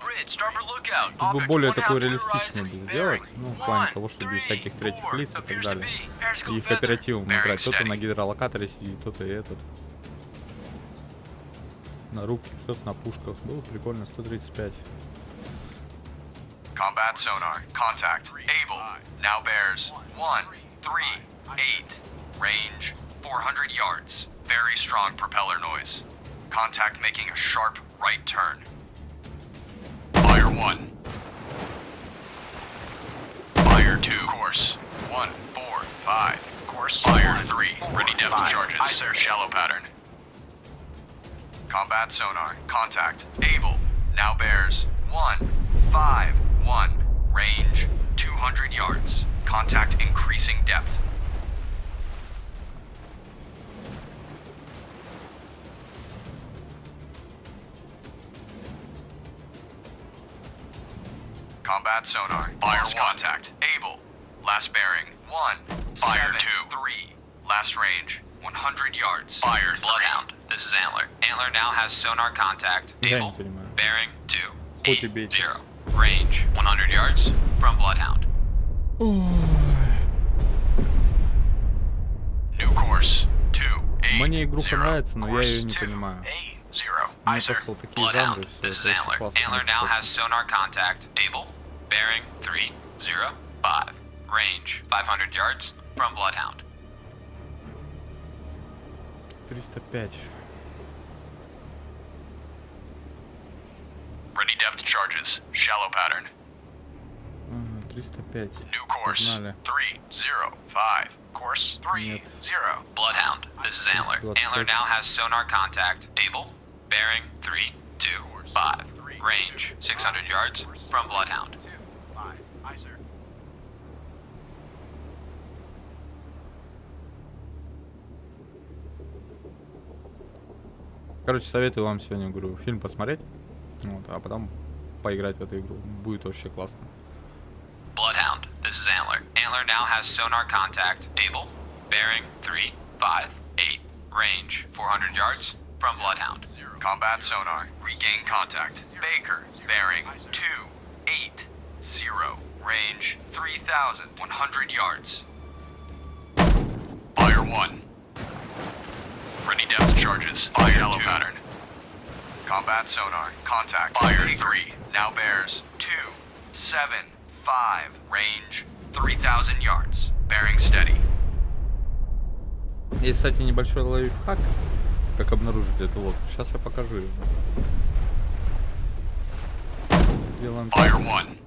Bridge, starboard lookout. Тут бы Object более one такой half to the реалистично horizon. бы сделать. Bearing Ну, в плане 1, того, что без 3, всяких третьих 4. лиц и так Appears to далее. be periscope И в feather. кооперативом Bearing играть. Кто-то steady. на гидролокаторе сидит, кто-то и этот. На рубке, кто-то на пушках. Было прикольно, 135. Combat sonar. Contact. Able. Now bears 138. Range 400 yards. Very strong propeller noise. Contact making a sharp right turn. Fire 1. Fire 2. Course 145. Course Fire 3. Ready depth 145. charges. Aye, sir. Shallow pattern. Combat sonar. Contact. Able. Now bears 151. Range 200 yards. Contact increasing depth. Combat sonar. Fire contact. Able. Last bearing 1. Fire 2. 3. Last range 100 yards. Fire 3. Bloodhound, this is Antler. Antler now has sonar contact. Я не Able. понимаю. Bearing 2. Хоть и бейте. 0. Range 100 yards from Bloodhound. New course 2. Мне игруха нравится, но я ее не понимаю. 0. Мне Aye, sir. просто такие жанры, Bloodhound, все this is это очень Antler. классно. Antler now has sonar contact. Able. Bearing 305. Range 500 yards from Bloodhound. 305. Ready depth charges. Shallow pattern. Ага, 305. New course Погнали. 305. Course 3-0. Bloodhound, this is Antler. Antler now has sonar contact. Able. Bearing 325. Range 600 yards from Bloodhound. 5. Aye, sir. Короче, советую вам сегодня, говорю, фильм посмотреть, вот, а потом поиграть в эту игру. Будет вообще классно. Bloodhound, this is Antler. Antler now has sonar contact. Able. Bearing 358. Range 400 yards from Bloodhound. Combat sonar. Regain contact. Baker. Bearing 280. Range 3,100 yards. Fire 1. Ready depth charges. Fire Shallow 2. Pattern. Combat sonar. Contact. Fire 3. Now bears 275. Range 3,000 yards. Bearing steady. Есть, кстати, небольшой лайфхак, как обнаружить эту лодку. Сейчас я покажу его. Делаем так. Fire 1.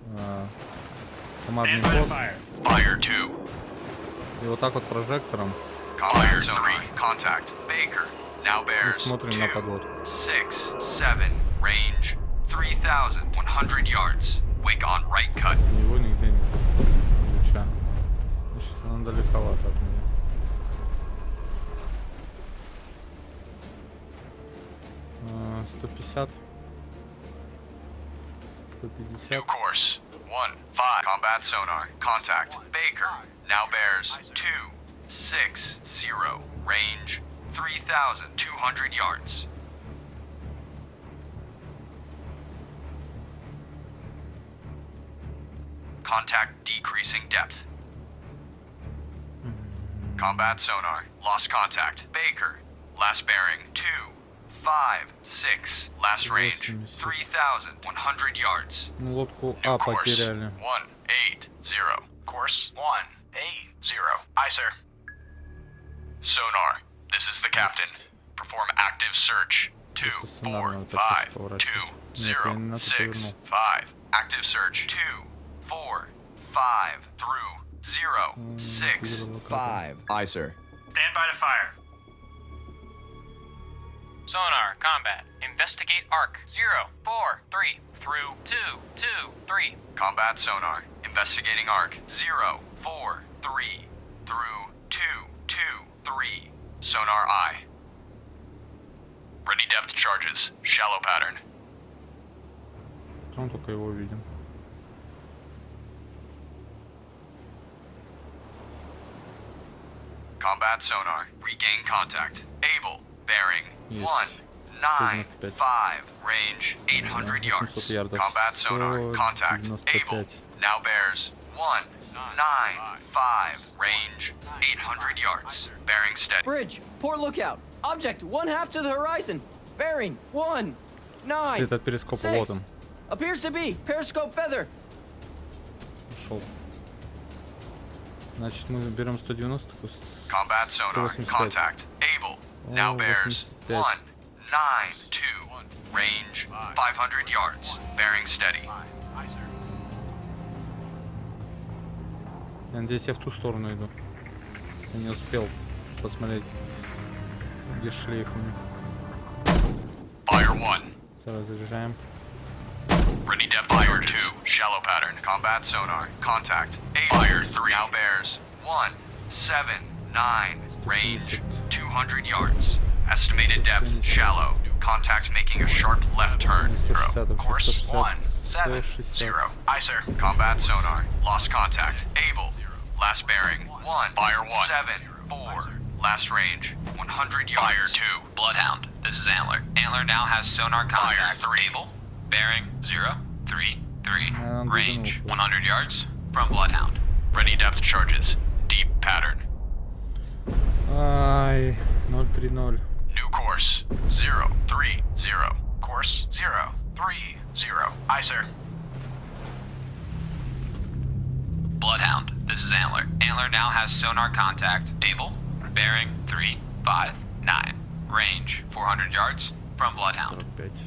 Командный пост. Fire 2. И вот так вот прожектором Fire 3. Contact. Baker. Now и bears смотрим на подводку. 6, 7. Range 3,100 yards. Wake on right cut. Его нигде нет. Луча. Значит, она далековато от меня. А, 150. New 150. course. 1-5. Combat sonar. Contact. Baker. Now bears 2-6-0. Range 3,200 yards. Contact decreasing depth. Combat sonar. Lost contact. Baker. Last bearing 2-5-6. Last range 3,100 yards. Ну, лодку New А course потеряли. 1-8-0. Course 1-8. A0. Aye, sir. Sonar, this is the captain. Perform active search. 2, 4, 5, 2, 0, 6, 5. Active search. 2, 4, 5 through 0, 6. 5. Aye, sir. Stand by to fire. Sonar, combat. Investigate arc. 0, 4, 3 through 2, 2, 3. Combat sonar. Investigating arc. 0, 4, 3 through 2, 2, 3. Sonar eye. Ready depth charges. Shallow pattern. Там только его видим. Combat sonar. Regain contact. Able. Bearing. Yes. 1, 9, 195. 5. Range 800 yards. 800 ярдов. Combat sonar. Contact. Able. 195. Now bears 1, 9, 5. Range 800 yards. Bearing steady. Bridge, port lookout. Object 1/2 to the horizon. Bearing 1, 9, След от перископа, вот 6. он. Appears to be periscope feather. Ушел. Значит, мы берем 190. Combat sonar. 185. Contact. Able. Now Oh, bears 85. 1, 9, 2. Range 500 yards. Bearing steady. Aye, sir. Я надеюсь, я в ту сторону иду. Я не успел посмотреть, где шлейф у них. Fire 1. Сразу заряжаем. Ready depth. Fire 2. Shallow pattern. Combat sonar. Contact. Fire 3. Now bears 1, 7, 9. Range 200 yards. Estimated depth. Shallow. Contact making a sharp left turn. Throw. 160, Course 1, 7, 160. 0. Aye, sir. Combat sonar. Lost contact. Able. Last bearing. 1. Fire 1. 7, 4. Last range. 100 yards. Fire 2. Bloodhound, this is Antler. Antler now has sonar contact. Fire 3. Able. Bearing 0, 3, 3. I'm Range beginning. 100 yards from Bloodhound. Ready depth charges. Deep pattern. Ай, 030. New course. 0, 3, 0. Course 0, 3, 0. Aye, sir. Bloodhound, this is Antler. Antler now has sonar contact. Able. Bearing 3, 5, 9. Range 400 yards from Bloodhound. 45.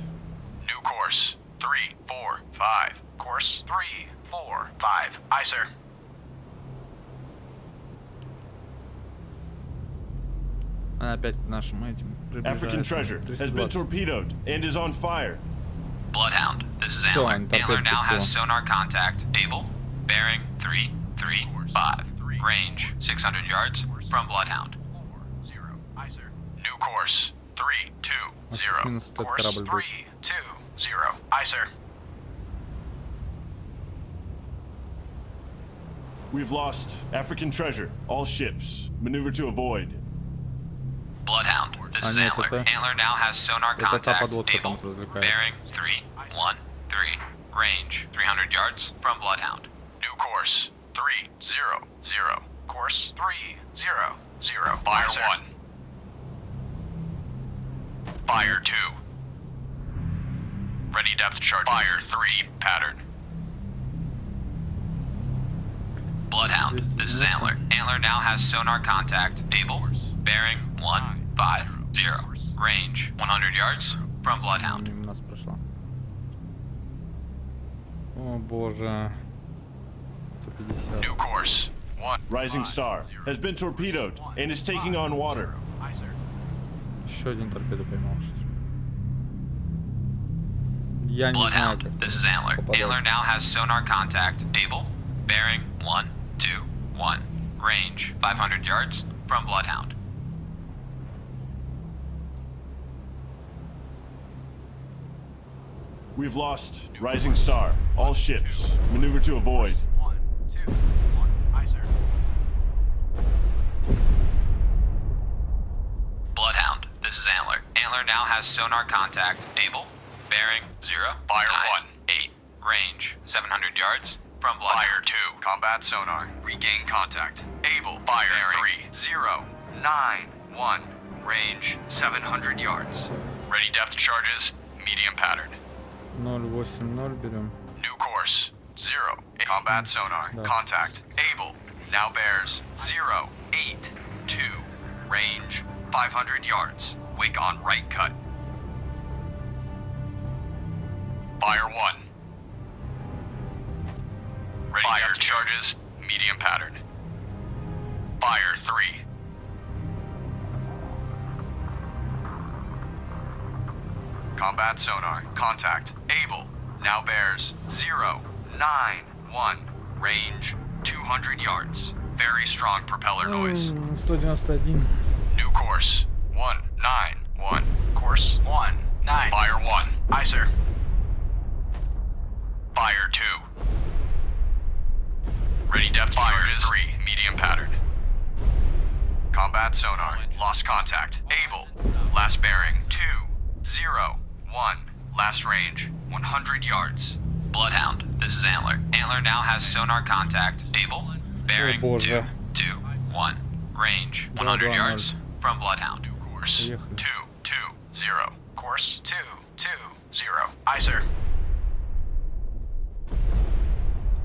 New course. 3, 4, 5. Course 3, 4, 5. Aye, sir. Она опять к нашим этим African приближается. treasure has been 320. torpedoed and is on fire. Bloodhound, this is Всё, Antler. они торпеду Antler now has пустила. sonar contact. Able. Bearing 3, 3, 5. Range 600 yards from Bloodhound. 0. Aye, sir. New course. 3, 2, У нас 0. минус этот Course корабль 3, будет. 2, 0. Aye, sir. We've lost African treasure. All ships. Maneuver to avoid. Bloodhound, this is нет, Antler. это- Antler now has sonar это та contact. подлодка там Able. развлекается. Bearing 3, 1, 3. Range 300 yards from Bloodhound. New course. 3, 0, 0. Course 3, 0, 0. Fire Aye, sir. 1. Fire 2. Ready depth charge. Fire 3. Pattern. Bloodhound, this is Antler. Antler now has sonar contact. Able. Bearing 1, 5, 0. Range 100 yards from Bloodhound. Мимо нас прошла. О боже. 150. New course. 1. Rising Star has been torpedoed and is taking on water. Aye, sir. Еще один торпеду поймал, что ли? Я не знаю, как. Bloodhound, this is Antler. попадать. Antler now has sonar contact. Able. Bearing 1, 2, 1. Range 500 yards from Bloodhound. We've lost Rising Star. All ships. Maneuver to avoid. 1, 2, 1. Aye, sir. Bloodhound, this is Antler. Antler now has sonar contact. Able. Bearing 0, Fire 9, 1. 8. Range 700 yards from Fire Bloodhound. 2. Combat sonar. Regain contact. Able. Fire 3. 0, 9, 1. Range 700 yards. Ready depth charges. Medium pattern. 080 берем. New course. 0. Combat sonar. Да. Contact. Able. now bears 082. Range 500 yards. Wake on right cut. Fire 1. Ready fire charges, medium pattern. Fire 3. Combat sonar, contact, able, now bears 091. Range 200 yards. Very strong propeller noise. 191. New course 191. Course 19. Fire 1. Aye, sir. Fire 2. Ready depth fire is 3. Medium pattern. Combat sonar. Lost contact. Able. Last bearing 201. Last range 100 yards. Bloodhound, this is Antler. Antler now has sonar contact. Able. Bearing Боже. 221. Range 100 yards from Bloodhound. New course Поехали. 220. Course 220. Aye, sir.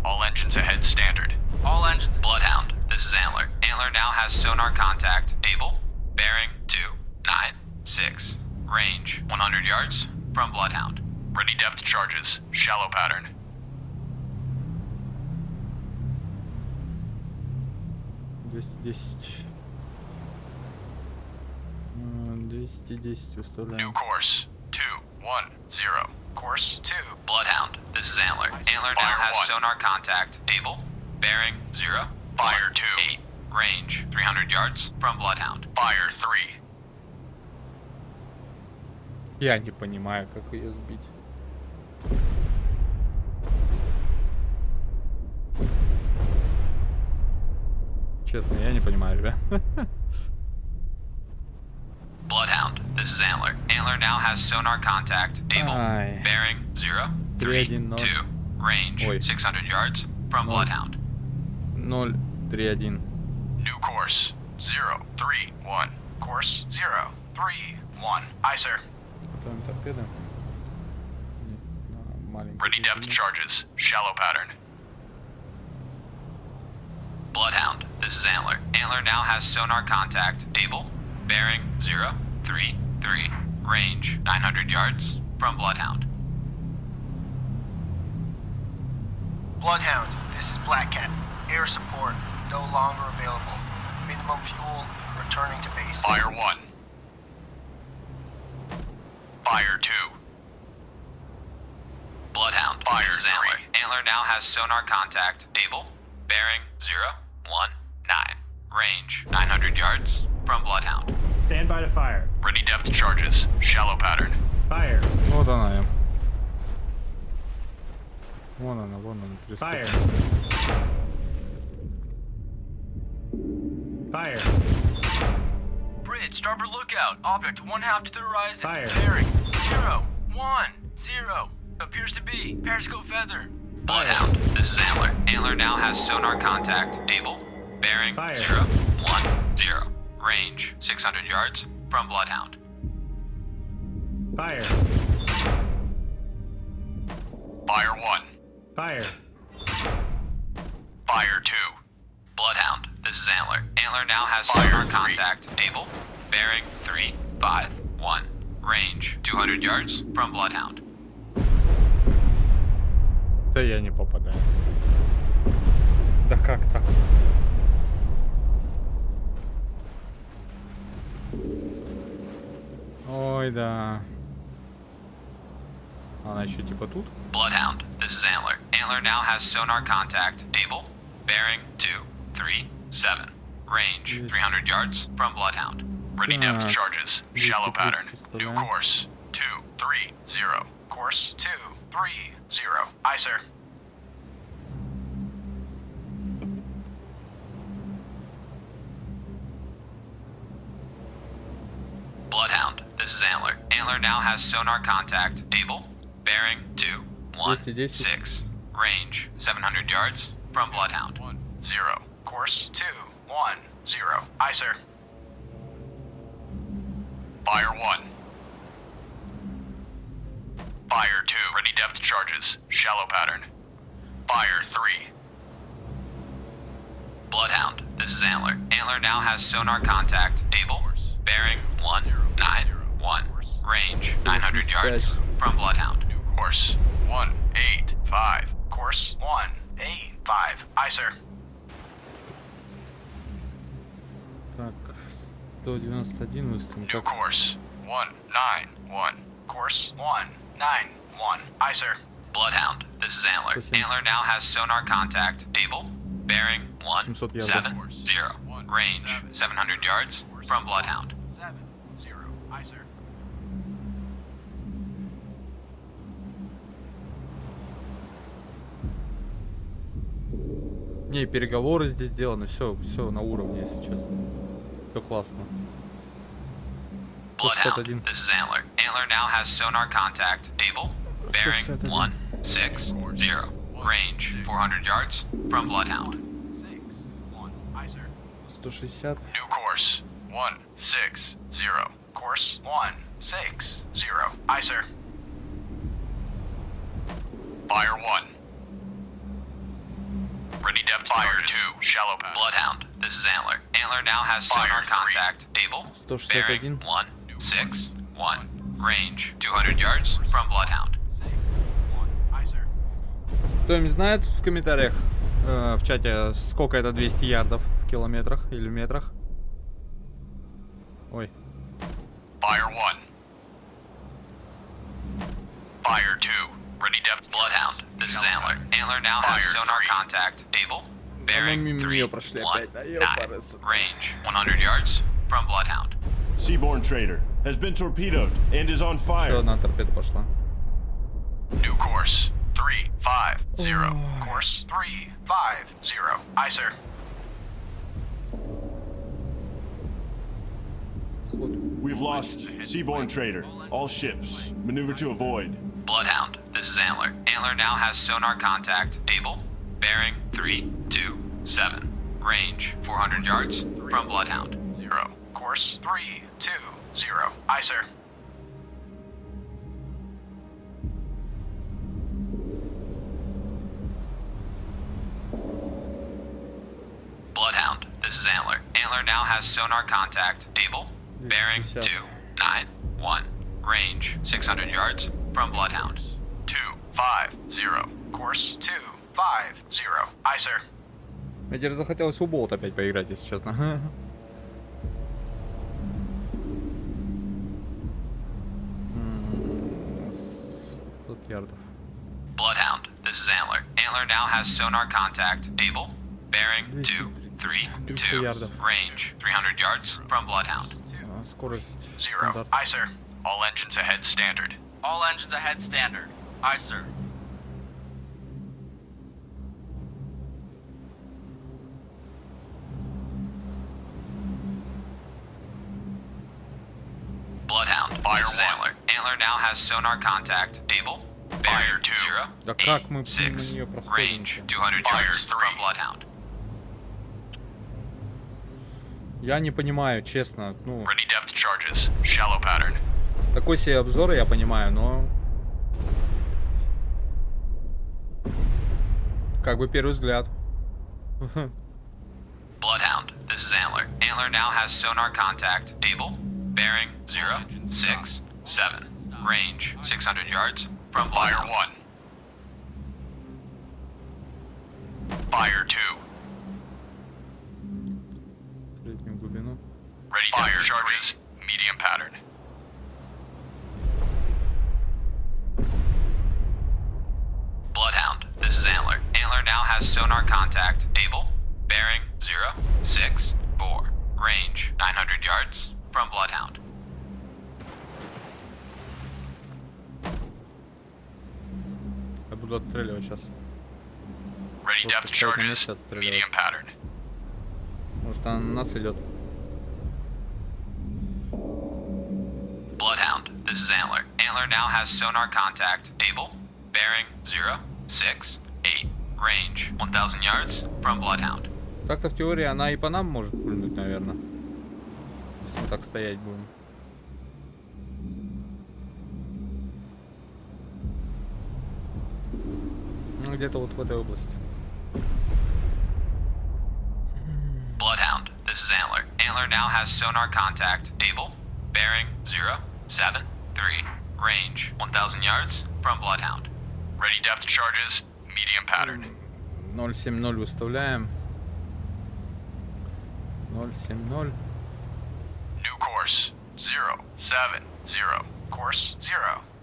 All engines ahead standard. All engines. Bloodhound, this is Antler. Antler now has sonar contact. Able. Bearing 296. Range 100 yards from Bloodhound. Ready depth charges. Shallow pattern. 210. 210 New выставляем. course 210. Course 2. Bloodhound, this is Antler. Antler now Fire has 1. sonar contact. Able. Bearing 0. Fire 2. 8. Range 300 yards from Bloodhound. Fire 3. Я не понимаю, как ее сбить. Честно, я не понимаю, ребят. Bloodhound, this is Antler. Antler now has sonar contact. Able. Ай. Bearing 0. 3. 3-1-0. 2. Range Ой. 600 yards from Ноль. Bloodhound. 0-3-1. New course 031. Course 031. Aye, sir. Готовим торпеды. Нет, на маленькую Ready depth глубину. charges. Shallow pattern. Bloodhound, this is Antler. Antler now has sonar contact. Able. Bearing 033. Range 900 yards from Bloodhound. Bloodhound, this is Black Cat. Air support no longer available. Minimum fuel, returning to base. Fire 1. Fire 2. Bloodhound, Fire this is Antler. 3. Antler now has sonar contact. Able. Bearing 019. Range 900 yards from Bloodhound. Stand by to fire. Ready depth charges. Shallow pattern. Fire. Вот она я. Вон она, Fire. Fire. Bridge, starboard lookout. Object 1/2 to the horizon. Fire. Bearing 010. Appears to be periscope feather. Bloodhound, this is Antler. Antler now has sonar contact. Able. Bearing Fire. 010. Range 600 yards from Bloodhound. Fire. Fire 1. Fire. Fire 2. Bloodhound, this is Antler. Antler now has Fire sonar 3. contact. Able. Bearing 351. Range 200 yards from Bloodhound. Да я не попадаю. Да как так? Ой, да. Она еще типа тут? Bloodhound, this is Antler. Antler now has sonar contact. Able. Bearing 237. Range Yes. 300 yards from Bloodhound. Ready depth Так, charges. Shallow 230 pattern. New вставляем. course 230. Course 230. Aye, sir. Bloodhound, this is Antler. Antler now has sonar contact. Able. Bearing 216. Range 700 yards from Bloodhound. 0. Course 210. Aye, sir. Fire 1. Fire 2. Ready depth charges. Shallow pattern. Fire 3. Bloodhound, this is Antler. Antler now has sonar contact. Able. Bearing 191. Range 900 yards from Bloodhound. New course 185. Course 185. Aye, sir. Так, 191 выставим. New course 191. Course 191. Aye, sir. Bloodhound, this is Antler. 170. Antler now has sonar contact. Able. Bearing 700 ярдов. 170. Range 700 yards from Bloodhound. 70. Aye, sir. Не, и переговоры здесь сделаны, все на уровне, если честно. Все классно. Bloodhound, 161. this is Antler. Antler now has sonar contact. Able. Bearing 161. 160. Range 400 yards from Bloodhound. 61. Aye, sir. 160. New course 160. Course 160. Aye, sir. Fire 1. Ready depth fire 2. Shallow path. Bloodhound, this is Antler. Antler now has Fire sonar 3. contact. Able. 161. Bearing 161. Range 200 yards from Bloodhound. 61. Aye, sir. Кто-нибудь знает в комментариях, в чате, сколько это 200 ярдов в километрах или в метрах? Ой. Fire 1. Fire 2. Ready depth. Bloodhound, this is Antler. Antler now has Fire sonar 3. contact. Able. Bearing мимо неё 319. прошли опять, да ёпарас. Range 100 yards from Bloodhound. Seaborne trader has been torpedoed and is on Еще fire. одна торпеда пошла. New course 350. Course 350. Aye, sir. We've lost Seaborne trader. All ships. Maneuver to avoid. Bloodhound, this is Antler. Antler now has sonar contact. Able. Bearing 327. Range 400 yards from Bloodhound. 0. Course 320. Aye, sir. Bloodhound, this is Antler. Antler now has sonar contact. Able. Bearing 250. 291. Range 600 yards from Bloodhound. 250. Course 250. Aye, sir. Мне теперь захотелось у болт опять поиграть, если честно. Тут ярдов. Bloodhound, this is Antler. Antler now has sonar contact. Able. Bearing 232. ярдов. Range 300 yards from Bloodhound. Скорость 0. стандарт. Aye, sir. All engines ahead standard. All engines ahead standard. Aye, sir. Bloodhound, Fire this is 1. Antler. Antler now has sonar contact. Able. Fire Bearing 2. 0. Да как мы 6. мимо неё проходим? Range 200 Fire yards 3. from Bloodhound. Я не понимаю, честно. Ну, Ready depth charges. Shallow pattern. такой себе обзор, я понимаю, но... Как бы первый взгляд. Bloodhound, this is Antler. Antler now has sonar contact. Able. Bearing 067. Range 600 yards from Fire Bloodhound. 1. Fire 2. Среднюю глубину. Ready fire charges. Medium pattern. Bloodhound, this is Antler. Antler now has sonar contact. Able. Bearing 064. Range 900 yards from Bloodhound. Я буду отстреливать сейчас. Ready Просто depth стоять на charges. месте отстреливать. Medium pattern. Может, она на нас идет. Bloodhound, this is Antler. Antler now has sonar contact. Able. Bearing 068. Range 1000 yards from Bloodhound. Так-то в теории она и по нам может пульнуть, наверное. Если мы так стоять будем. Ну, где-то вот в этой области. Antler now has sonar contact. Able, bearing 073, range 1,000 yards from Bloodhound. Ready depth charges, medium pattern. 070 выставляем. 070. New course, 070. Course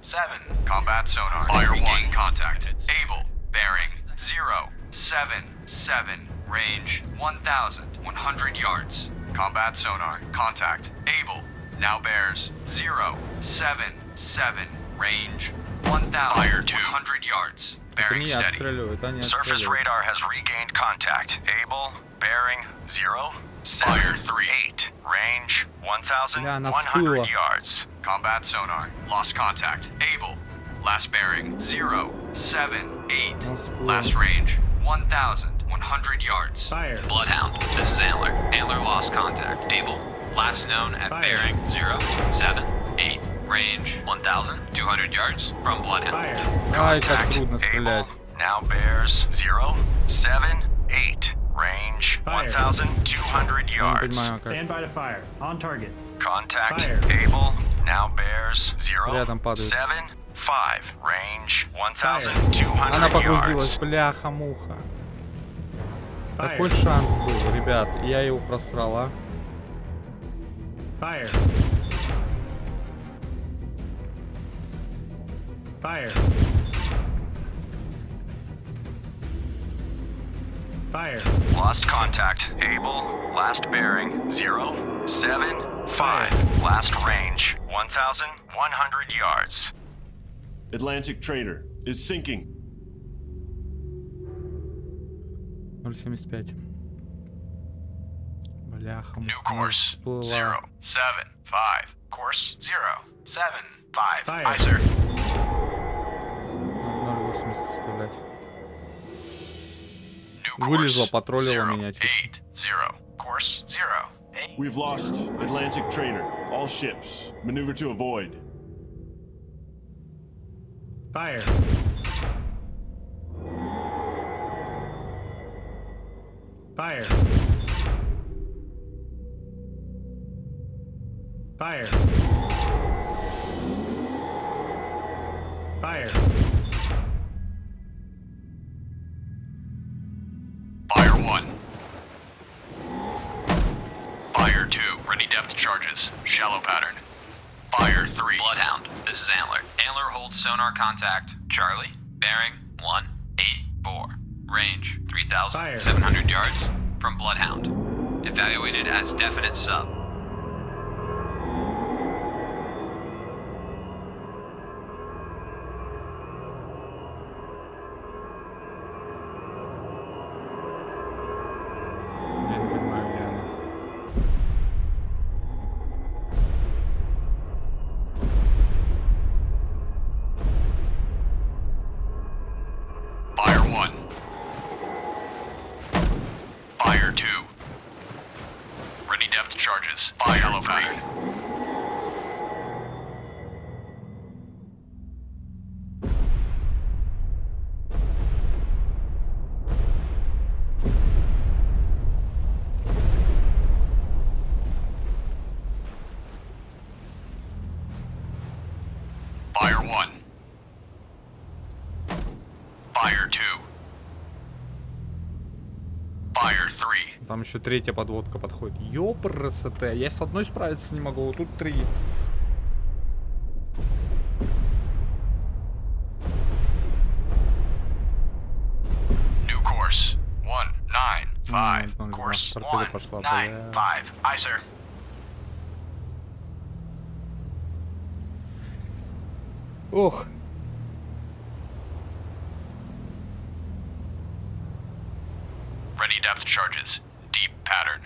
07. Combat sonar. Fire 1 contact. Able, bearing 077, range 1,100 yards. Combat sonar. Contact. Able, now bears 077, range 1,100 yards. Это Bearing не steady. отстреливает, они Surface отстреливают. radar has regained contact. Able, bearing 078. Range Бля, она 1,100 всплыла. yards. Combat sonar. Lost contact. Able. Last bearing 078. Она всплыла. Last range 1,100 yards. Fire. Bloodhound, this is Antler. Antler lost contact. Able, last known at Fire. bearing 078, range 1,200 yards from Bloodhound. Fire. Ай, как Contact. трудно Able, стрелять. now bears 078. Range Fire. 1,200 Я не yards. понимаю, как. Stand by to fire. On target. Contact. Fire. Able, now bears Рядом падает. 075. Range Она 1,200 погрузилась, yards. бляха-муха. Fire. Такой шанс был, ребят. Я его просрал, а. Fire. Fire. Fire. Lost contact. Able, last bearing 075. Last range 1,100 yards. Atlantic trader is sinking. 0,75. Бляха-муха. New course всплыла. 075. Course 075. Fire. Aye, sir. Надо 0,80 вставлять. New Вылезла, course потроллила меня чисто. 080. Course 08. We've lost Atlantic trader. All ships. Maneuver to avoid. Fire. Fire. Fire. Fire. Fire 1. Fire 2. Ready depth charges. Shallow pattern. Fire 3. Bloodhound, this is Antler. Antler holds sonar contact. Charlie, bearing 184, range 3,700 yards from Bloodhound. Evaluated as definite sub. Я не понимаю, где она. Fire 1. Fire 2. Ready depth charges. Fire shallow pattern. Fire 1. Fire 2. Fire 3. Там еще третья подводка подходит. Ёпрст, я с одной справиться не могу, вот тут три. New course 195. Course Торпеда пошла, бля. 195. Aye, sir. Ох. Ready depth charges. Deep pattern.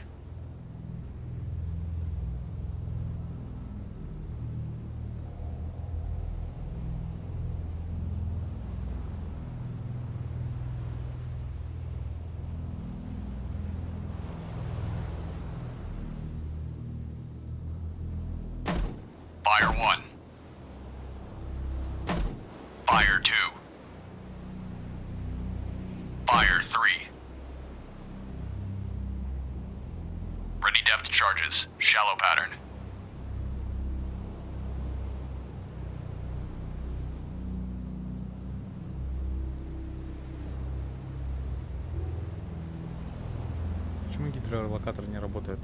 Fire 1. Fire 2. Fire 3. Ready depth charges. Shallow pattern. Почему гидролокатор не работает?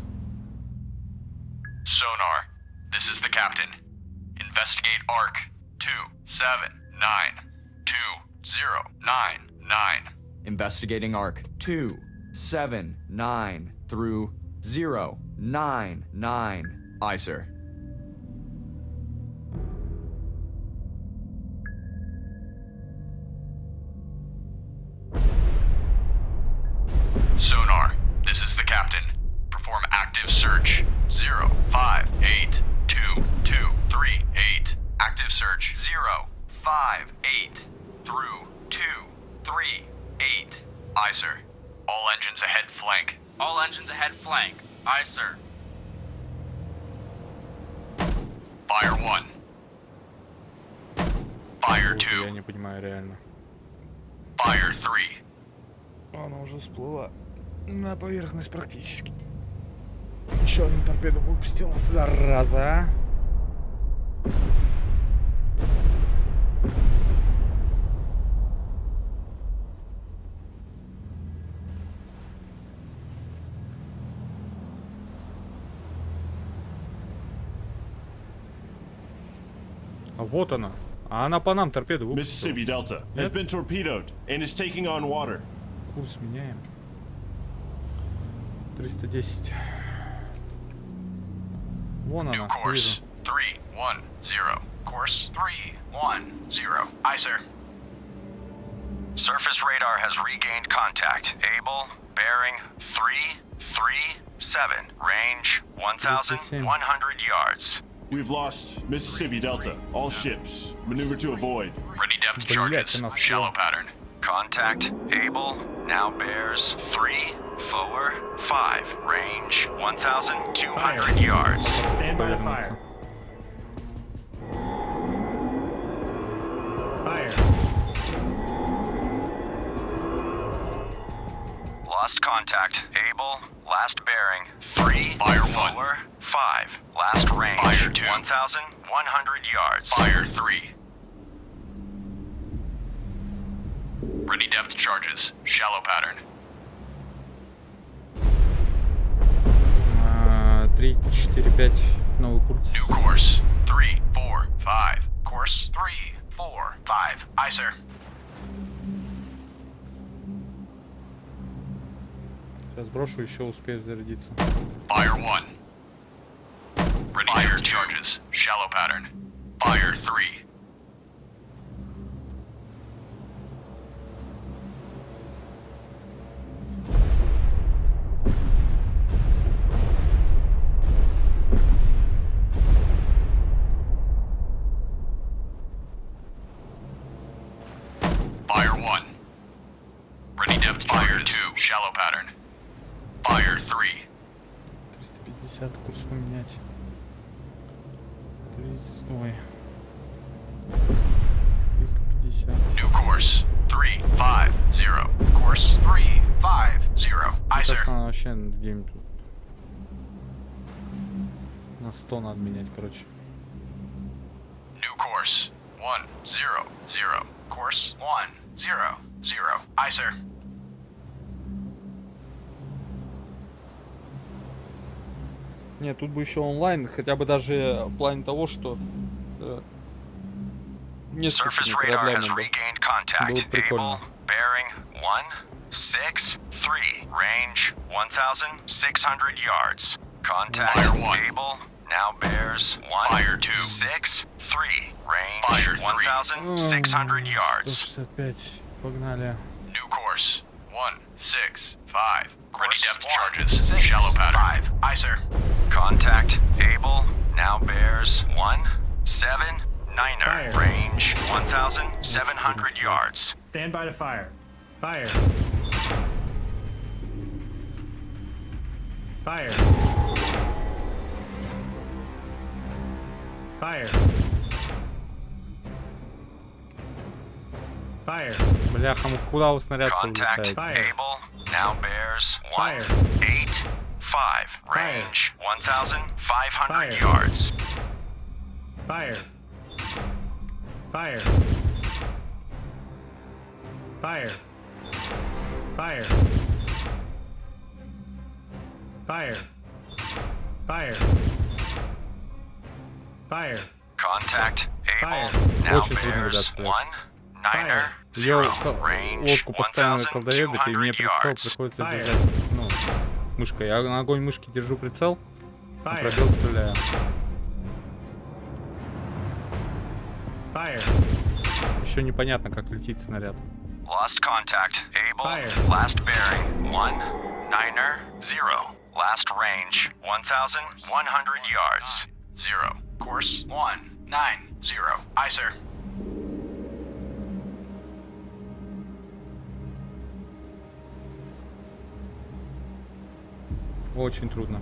Sonar. This is the captain. Investigate arc 2792099. Investigating arc 279 through 099. Aye, sir. Sonar. This is the captain. Perform active search. 05822338. Active search. 058 through 238. Aye, sir. All engines ahead flank. All engines ahead flank. Aye, sir. Fire 1. Fire Я 2. не понимаю реально. Fire 3. Она уже всплыла на поверхность практически. Еще одну торпеду выпустила, зараза. А вот она. А она по нам торпеду выпустила. Mississippi Delta has been torpedoed and is taking on water. Курс меняем. 310. Вон New она, course. вижу. 310. Course 310. Aye, sir. Surface radar has regained contact. Able, bearing 337. Range 1,100 yards. We've lost Mississippi Delta. All ships. Maneuver to avoid. Ready depth Блядь, charges. она Shallow всплыла. pattern. Contact. Able, now bears 345. Range 1,200 yards. Stand by to Повернуться. fire. Fire. Lost contact. Able, last bearing 3 Fire 1. 5. Last range Fire 2. 1,100 yards. Fire 3. Ready depth charges. Shallow pattern. 3, 4, 5. Новый курс. New course. 345. Course 345. Aye, sir. Сейчас брошу, еще успею зарядиться. Fire 1. Ready depth charges. Shallow pattern. Fire 3. Fire 1. Ready depth fire 2. Shallow pattern. Fire 3. 350, курс поменять. 30, ой. 350. New course. 350. Course 350. Aye, sir. Кажется, она вообще где-нибудь на 100 надо менять, короче. New course. 100. Course 100. Aye, sir. Нет, тут бы еще онлайн, хотя бы даже в плане того, что Surface несколькими radar has кораблями бы. regained contact. Было бы прикольно. Able, bearing 163. Range 1,600 yards. Contact. Fire 1. Able, now bears Fire 2. 163. Range Fire 3. 1,600 yards. 165. Pogнали. New course. 165. Ready Course depth 1, charges. 6, Shallow pattern. 5. Aye, sir. Contact. Able, now bears 179er. Fire. Range 1,700 yards. Stand by to fire. Fire. Fire. Fire. Fire. Бляха, куда вы снаряд Contact. улетаете? Fire. Able, now bears Fire. 185. 5, range 1,500 Fire. yards. Fire. Fire. Fire. Fire. Fire. Fire. Fire. Contact able. Fire. Now Очень трудно, ребят, bears стрелять. 1, Niner, Я 0, range лодку постоянно на колдоебит, и мне 1,200 прицел yards. приходится Fire. держать, ну, мышкой. Я на огонь мышки держу прицел, на Fire. пробел стреляю. Fire. Еще непонятно, как летит снаряд. Lost contact. Able. Fire. Last bearing 1, Niner, 0. Last range 1,100 yards. 0. Course 190. Aye, sir. Очень трудно.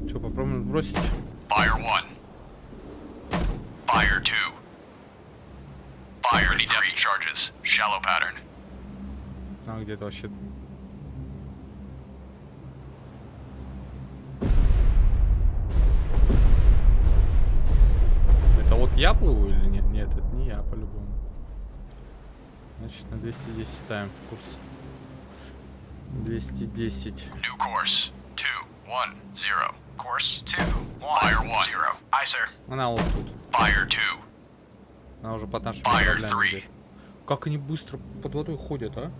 Что, попробуем бросить? Fire 1. Fire 2. Fire 3 charges. Shallow pattern. А, где-то вообще... Это вот я плыву или нет? Нет, это не я по-любому. Значит, на 210 ставим курс. 210. New course 2, 1, 0. Course 2, 1, Fire 1. 0. Aye, sir. Она вот тут. Fire 2. Она уже под нашими Fire кораблями 3. идет. Как они быстро под водой ходят, а?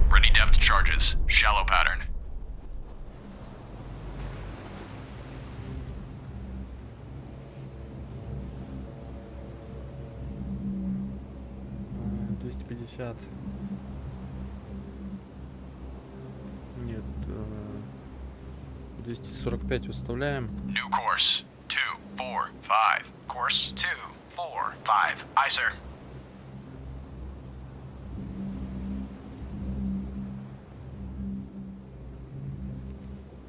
Ready depth charges. Shallow pattern. А, 250. Нет, 245 выставляем. New course 2, 4, 5. Course 2, 4, 5. Aye, sir.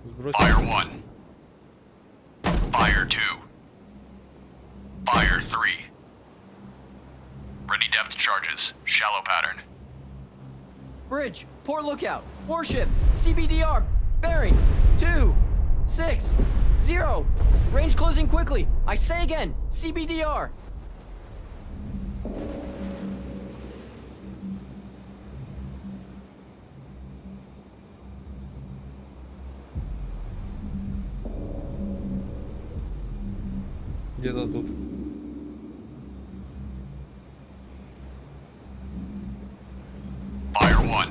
Сбросим. Fire 1. Fire 2. Fire 3. Ready depth charges. Shallow pattern. Bridge, port lookout, warship, CBDR, bearing, 2, 6, 0. Range closing quickly. I say again, CBDR. Где-то тут. Fire 1.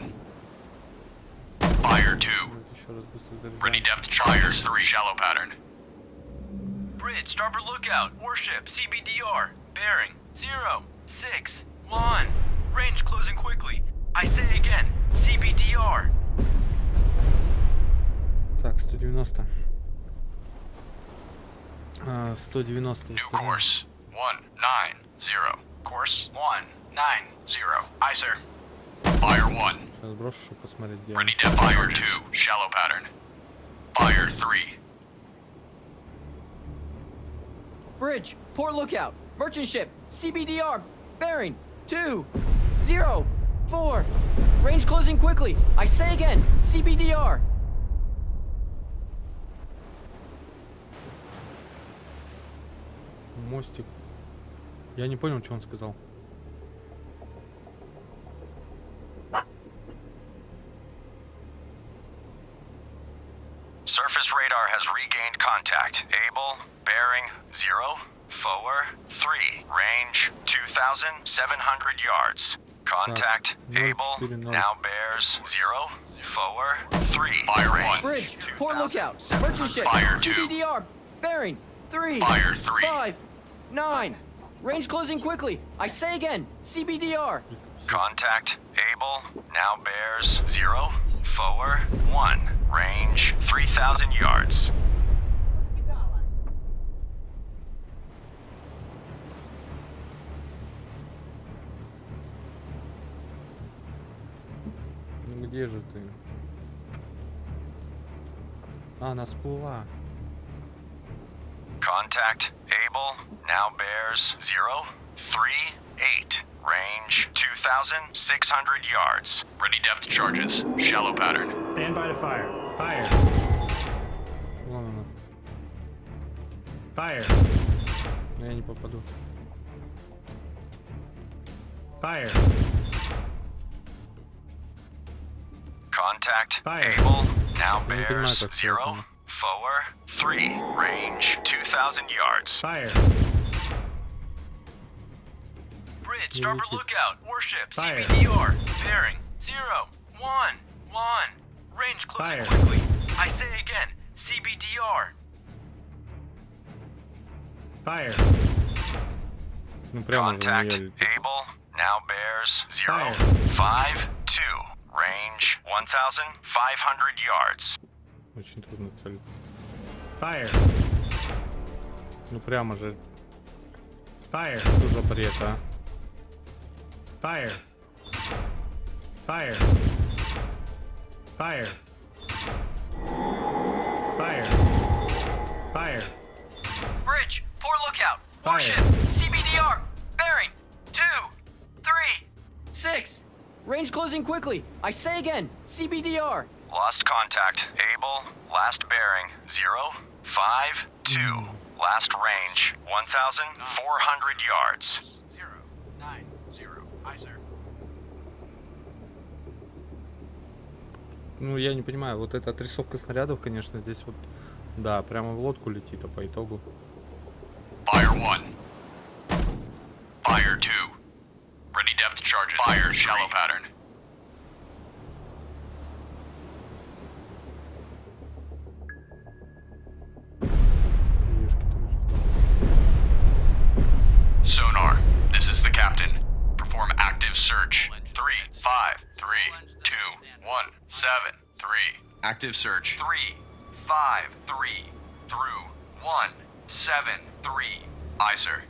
Fire 2. Давайте еще раз быстро Ready заряжаем. depth charges. 3. Shallow pattern. Bridge, starboard lookout. Warship, CBDR. Bearing, 0, 6, 1. Range closing quickly. I say again, CBDR. Так, 190. 190 New выставляем. course 190. Course 190. Aye, sir. Fire 1. Сейчас брошу, чтобы посмотреть, где Ready они. depth Fire 2. Shallow pattern. Fire 3. Bridge, port lookout, merchant ship, CBDR, bearing, 2, 0, 4. Range closing quickly. I say again, CBDR. Мостик. Я не понял, что он сказал. Surface radar has regained contact. Able, bearing 0, forward 3, range 2,700 yards. Contact, Так, able, 0,4, 0. now bears 0, forward 3, Fire range 1. Bridge, port lookout, 2,700 merchant ship, Fire 2. CBDR, bearing, 3, Fire 3. 5, 9. Range closing quickly. I say again, CBDR. Contact, able, now bears 0, Forward 1. Range 3,000 yards. Ну где же ты? А, она всплыла. Contact Able now bears 038. Range 2,600 yards. Ready depth charges. Shallow pattern. Stand by to fire. Fire. Вон она. Fire. Я не попаду. Fire. Contact Fire. Able now Я не понимаю, bears как всё это. 043. Range 2,000 yards. Fire. Bridge, starboard lookout. Warship, Fire. CBDR. Bearing 011. Range closing Fire. quickly. I say again, CBDR. Fire. Ну прямо же на Contact неё летит. Able now bears Fire. 052. Range 1,500 yards. Очень трудно целиться. Fire. Ну прямо же. Fire. Что за бред, а? Fire. Fire. Fire. Fire. Fire. Bridge, port lookout. Fire. Warship, CBDR. Bearing 2, 3, 6. Range closing quickly. I say again, CBDR. Lost contact. Able. Last bearing 052. Last range 1,400 yards. 090. Aye, sir. Ну я не понимаю, вот эта отрисовка снарядов, конечно, здесь вот, да, прямо в лодку летит, а по итогу. Fire 1. Fire 2. Ready depth charges. Fire shallow pattern. Sonar, this is the captain. Perform active search. 3, 5, 3, 2, 1, 7, 3. Active search. 3, 5, 3, through 1, 7, 3. Aye, sir.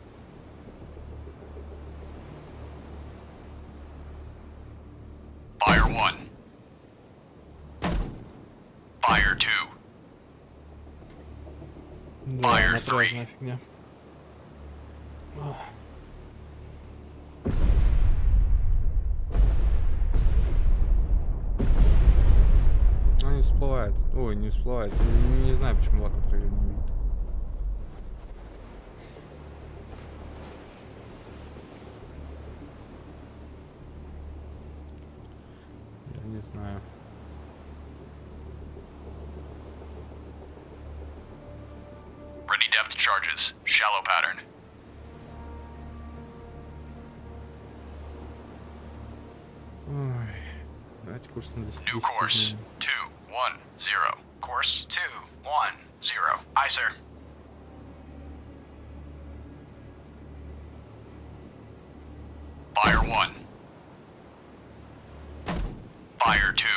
Fire 1. Fire 2. Да, Fire напряжная 3. фигня. Она не всплывает. Ой, не всплывает. Не знаю, почему локатор её не видит. Я не знаю. Ready depth charges. Shallow pattern. Ой, давайте курс на 10. New course. 2, 1, 0. Course 2, 1, 0. Aye, sir. Fire 1. Fire 2.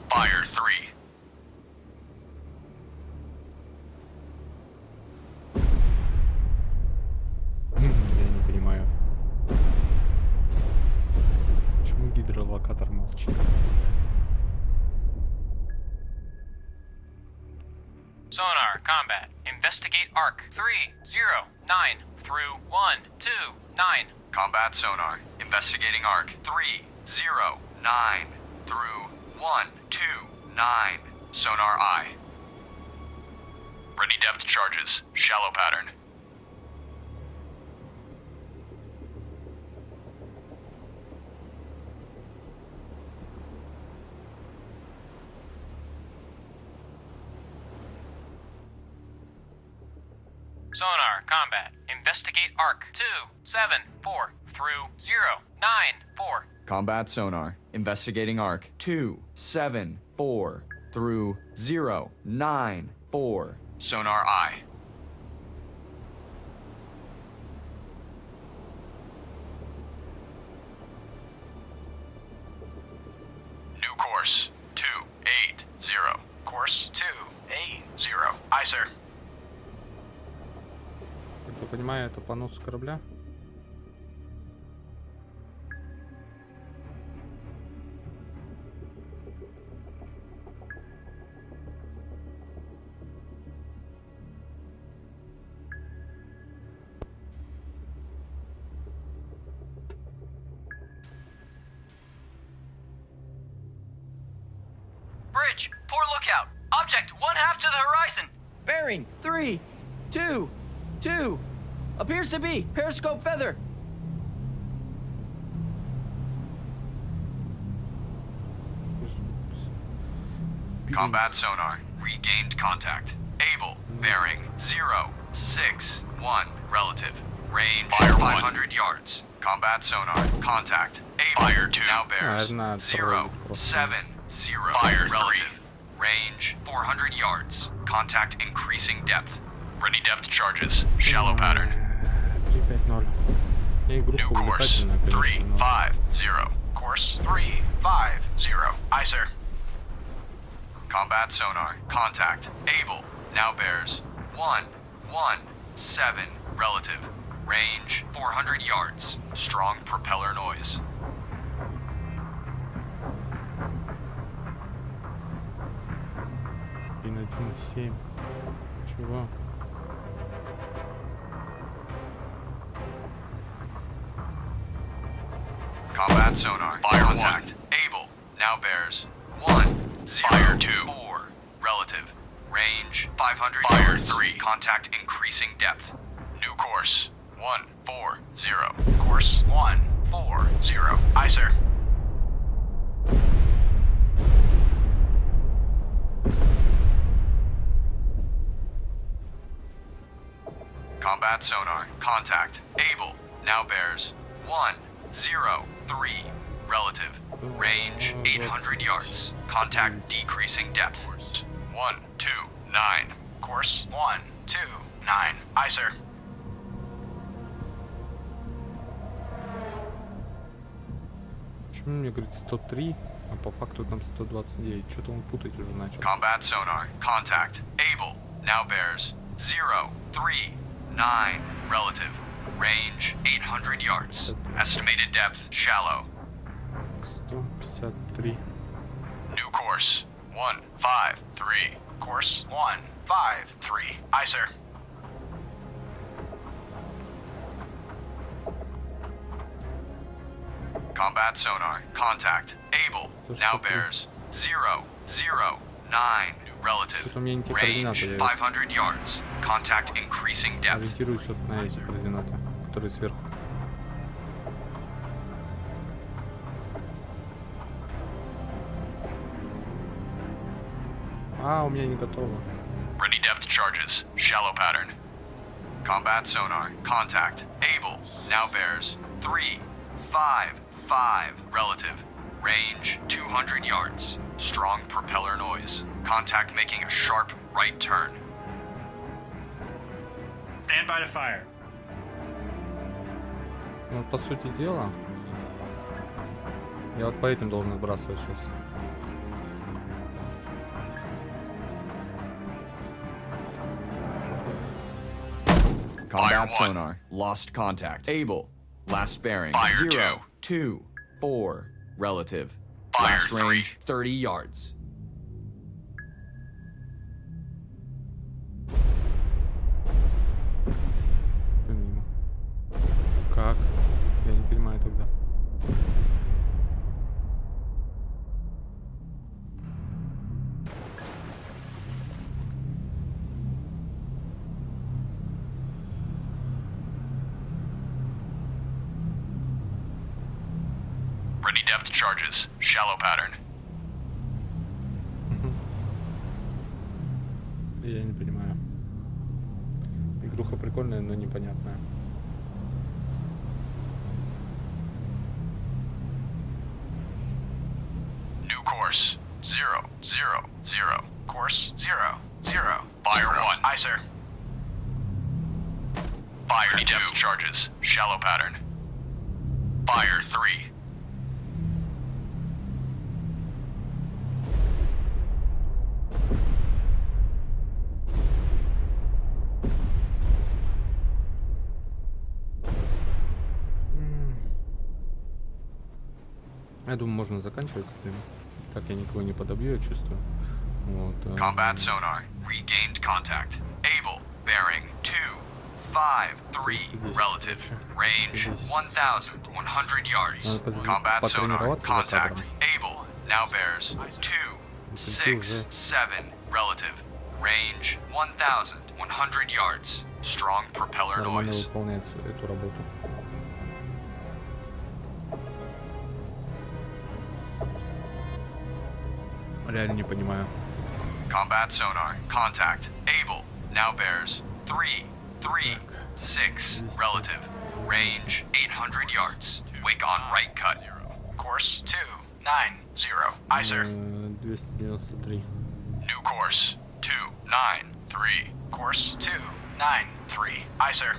Fire 3. Я не понимаю. Почему гидролокатор молчит? Sonar, combat. Investigate arc 309 through 129. Combat sonar. Investigating arc. 309 through 129. Sonar eye. Ready depth charges. Shallow pattern. Sonar, combat. Investigate arc 274 through 094. Combat sonar. Investigating arc 274 through 094. Sonar eye. Я понимаю, это по носу корабля. Bridge, poor lookout. Object 1/2 to the horizon. Bearing 3, 2, 2. Appears to be periscope feather. Combat sonar. Regained contact. Able. Bearing 0, 6, 1. Relative. Range 500 yards. Combat sonar. Contact. Able. Fire 2. Now bears 0, 7, 0. Fire 3. Range 400 yards. Contact increasing depth. Ready depth charges. Shallow pattern. 3-5-0. New course. 3-5-0. Course 3-5-0. Aye, sir. Combat sonar. Contact. Able. Now bears 1-1-7. Relative. Range 400 yards. Strong propeller noise. И на 1.7. Чего? Combat sonar. Fire contact. Able. Now bears 1, 0, Fire 2, 4. Relative. Range 500 Fire yards. 3. Contact increasing depth. New course 1-4-0. Course 1-4-0. Aye, sir. Combat sonar. Contact. Able. Now bears 1-0-3. Relative. Range 800 yards. Contact decreasing depth. 1-2-9. Course 1-2-9. Aye, sir. Почему мне говорит 103, а по факту там 129? Что-то он путать уже начал. Combat sonar. Contact. Able. Now bears 0-3-9. Relative. Range 800 yards. Estimated depth shallow. 153. New course 1-5-3. Course 1-5-3. Aye, sir. Combat sonar. Contact. Able. Now bears 0-0-9. Relative. Что-то у меня не те Range координаты. 500 yards. Contact increasing depth. Ориентируюсь вот на эти координаты, которые сверху. А, у меня не готово. Ready depth charges. Shallow pattern. Combat sonar. Contact. Able. Now bears 3-5-5. Relative. Range 200 yards. Strong propeller noise. Contact making a sharp right turn. Stand by to fire. Ну, по сути дела, я вот по этим должен сбрасывать сейчас. Combat sonar. Lost contact. Able. Last bearing. Fire 0, 2, 4. Relative. Fire Last 3. range 30 yards. Мимо. Как? Я не понимаю тогда. Ready depth charges. Shallow pattern. Я не понимаю. Игруха прикольная, но непонятная. New course 0-0-0. Course 0-0. Fire 1. Aye, sir. Fire depth charges. Shallow pattern. Fire 3. Я думаю, можно заканчивать стрим. Так я никого не подобью, я чувствую. Вот. Combat sonar. Regained contact. Able. Bearing 253. Relative. Range 1,100 yards. Combat sonar. Contact. Able. Now bears 267. Relative. Range 1,100 yards. Strong propeller Нормально noise. выполняет эту работу. Реально не понимаю. Combat sonar. Contact. Able. Now bears 336. Relative. Range 800 yards. Wake on right cut. Course 290. Aye, sir. 293. New course 293. Course 293. Aye, sir.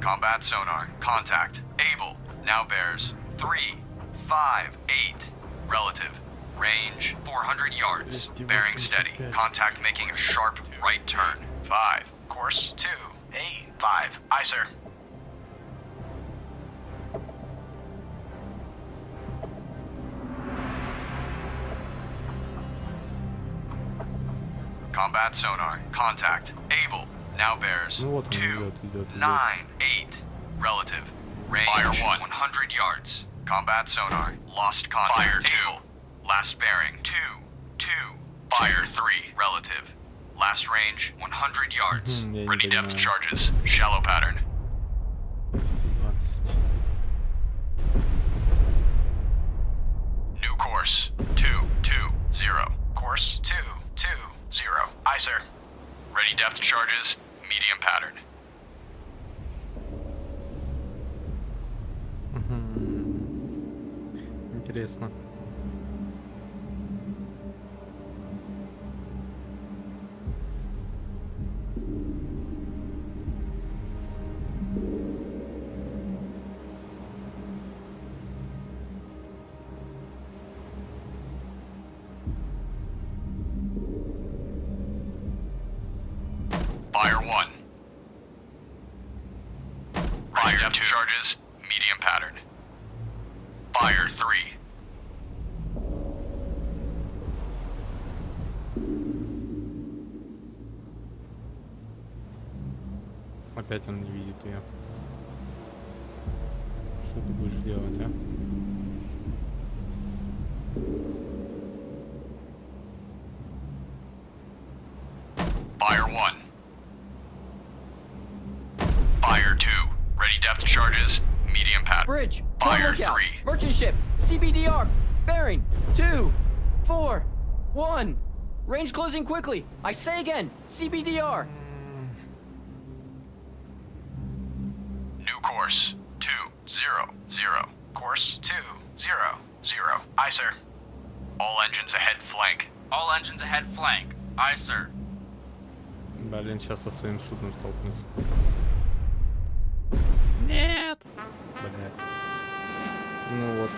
Combat sonar. Contact. Able. Now bears 358. Relative. Range 400 yards. Bearing steady. Contact making a sharp right turn. 5. Course 285. Aye, sir. Combat sonar. Contact. Able. Now bears Ну вот он 298. Relative. Range Fire 100 yards. Combat sonar. Lost contact. Fire 2. Last bearing 2. Fire 3. Relative. Last range 100 yards. Я не Ready depth понимаю. charges. Shallow pattern. 220. New course 220. Course 220. Aye, sir. Ready depth charges. Medium pattern. Интересно. Fire 1. Ready depth charges. Medium pattern. Fire 3. Опять он не видит ее. Что ты будешь делать, а? Fire 1. Fire 2. Ready depth charges. Medium pattern. Bridge, port Fire lookout. 3. Merchant ship, CBDR. Bearing 2, 4, 1. Range closing quickly. I say again, CBDR. New course 200. Course 200. Aye, sir. All engines ahead flank. All engines ahead flank. Aye, sir. Блин, сейчас со своим судном столкнусь. Нет! Блять. Ну вот.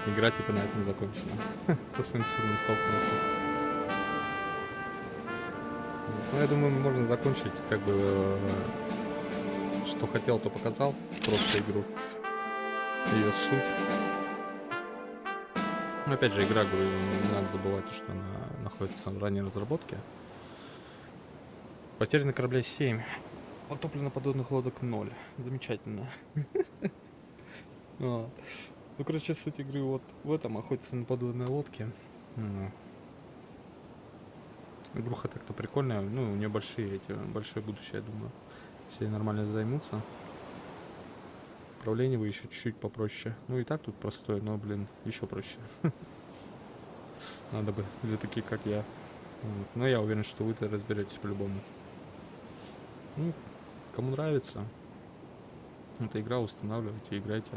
Игра типа на этом закончена. Со своим судном столкнулся. Ну, я думаю, можно закончить, как бы, что хотел, то показал. Просто игру. Ее суть. Но опять же, игра, говорю, не надо забывать, что она находится в ранней разработке. Потеряно кораблей 7. Потоплено подводных лодок 0. Замечательно. Ну, короче, суть игры вот в этом. Охотиться на подводной лодке. Игруха так-то прикольная. Ну, у нее большое будущее, я думаю. Если нормально займутся. Управление вы еще чуть-чуть попроще. Ну и так тут простое, но, блин, еще проще. Надо бы для таких, как я. Вот. Но я уверен, что вы-то разберетесь по-любому. Ну, кому нравится эта игра, устанавливайте, играйте.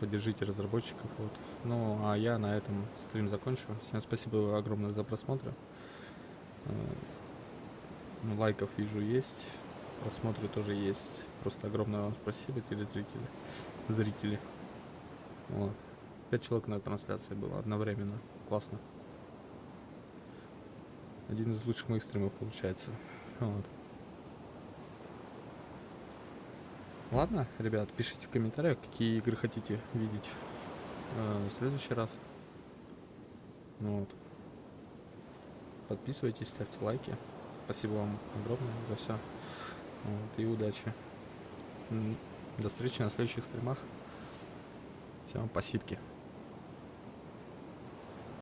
Поддержите разработчиков. Вот. Ну, а я на этом стрим закончу. Всем спасибо огромное за просмотр. Лайков вижу есть. Просмотры тоже есть. Просто огромное вам спасибо, телезрители. Зрители. Вот. 5 человек на трансляции было одновременно. Классно. Один из лучших моих стримов получается. Вот. Ладно, ребят, пишите в комментариях, какие игры хотите видеть в следующий раз. Ну вот. Подписывайтесь, ставьте лайки. Спасибо вам огромное за все. Вот, и удачи. До встречи на следующих стримах. Всем спасибо.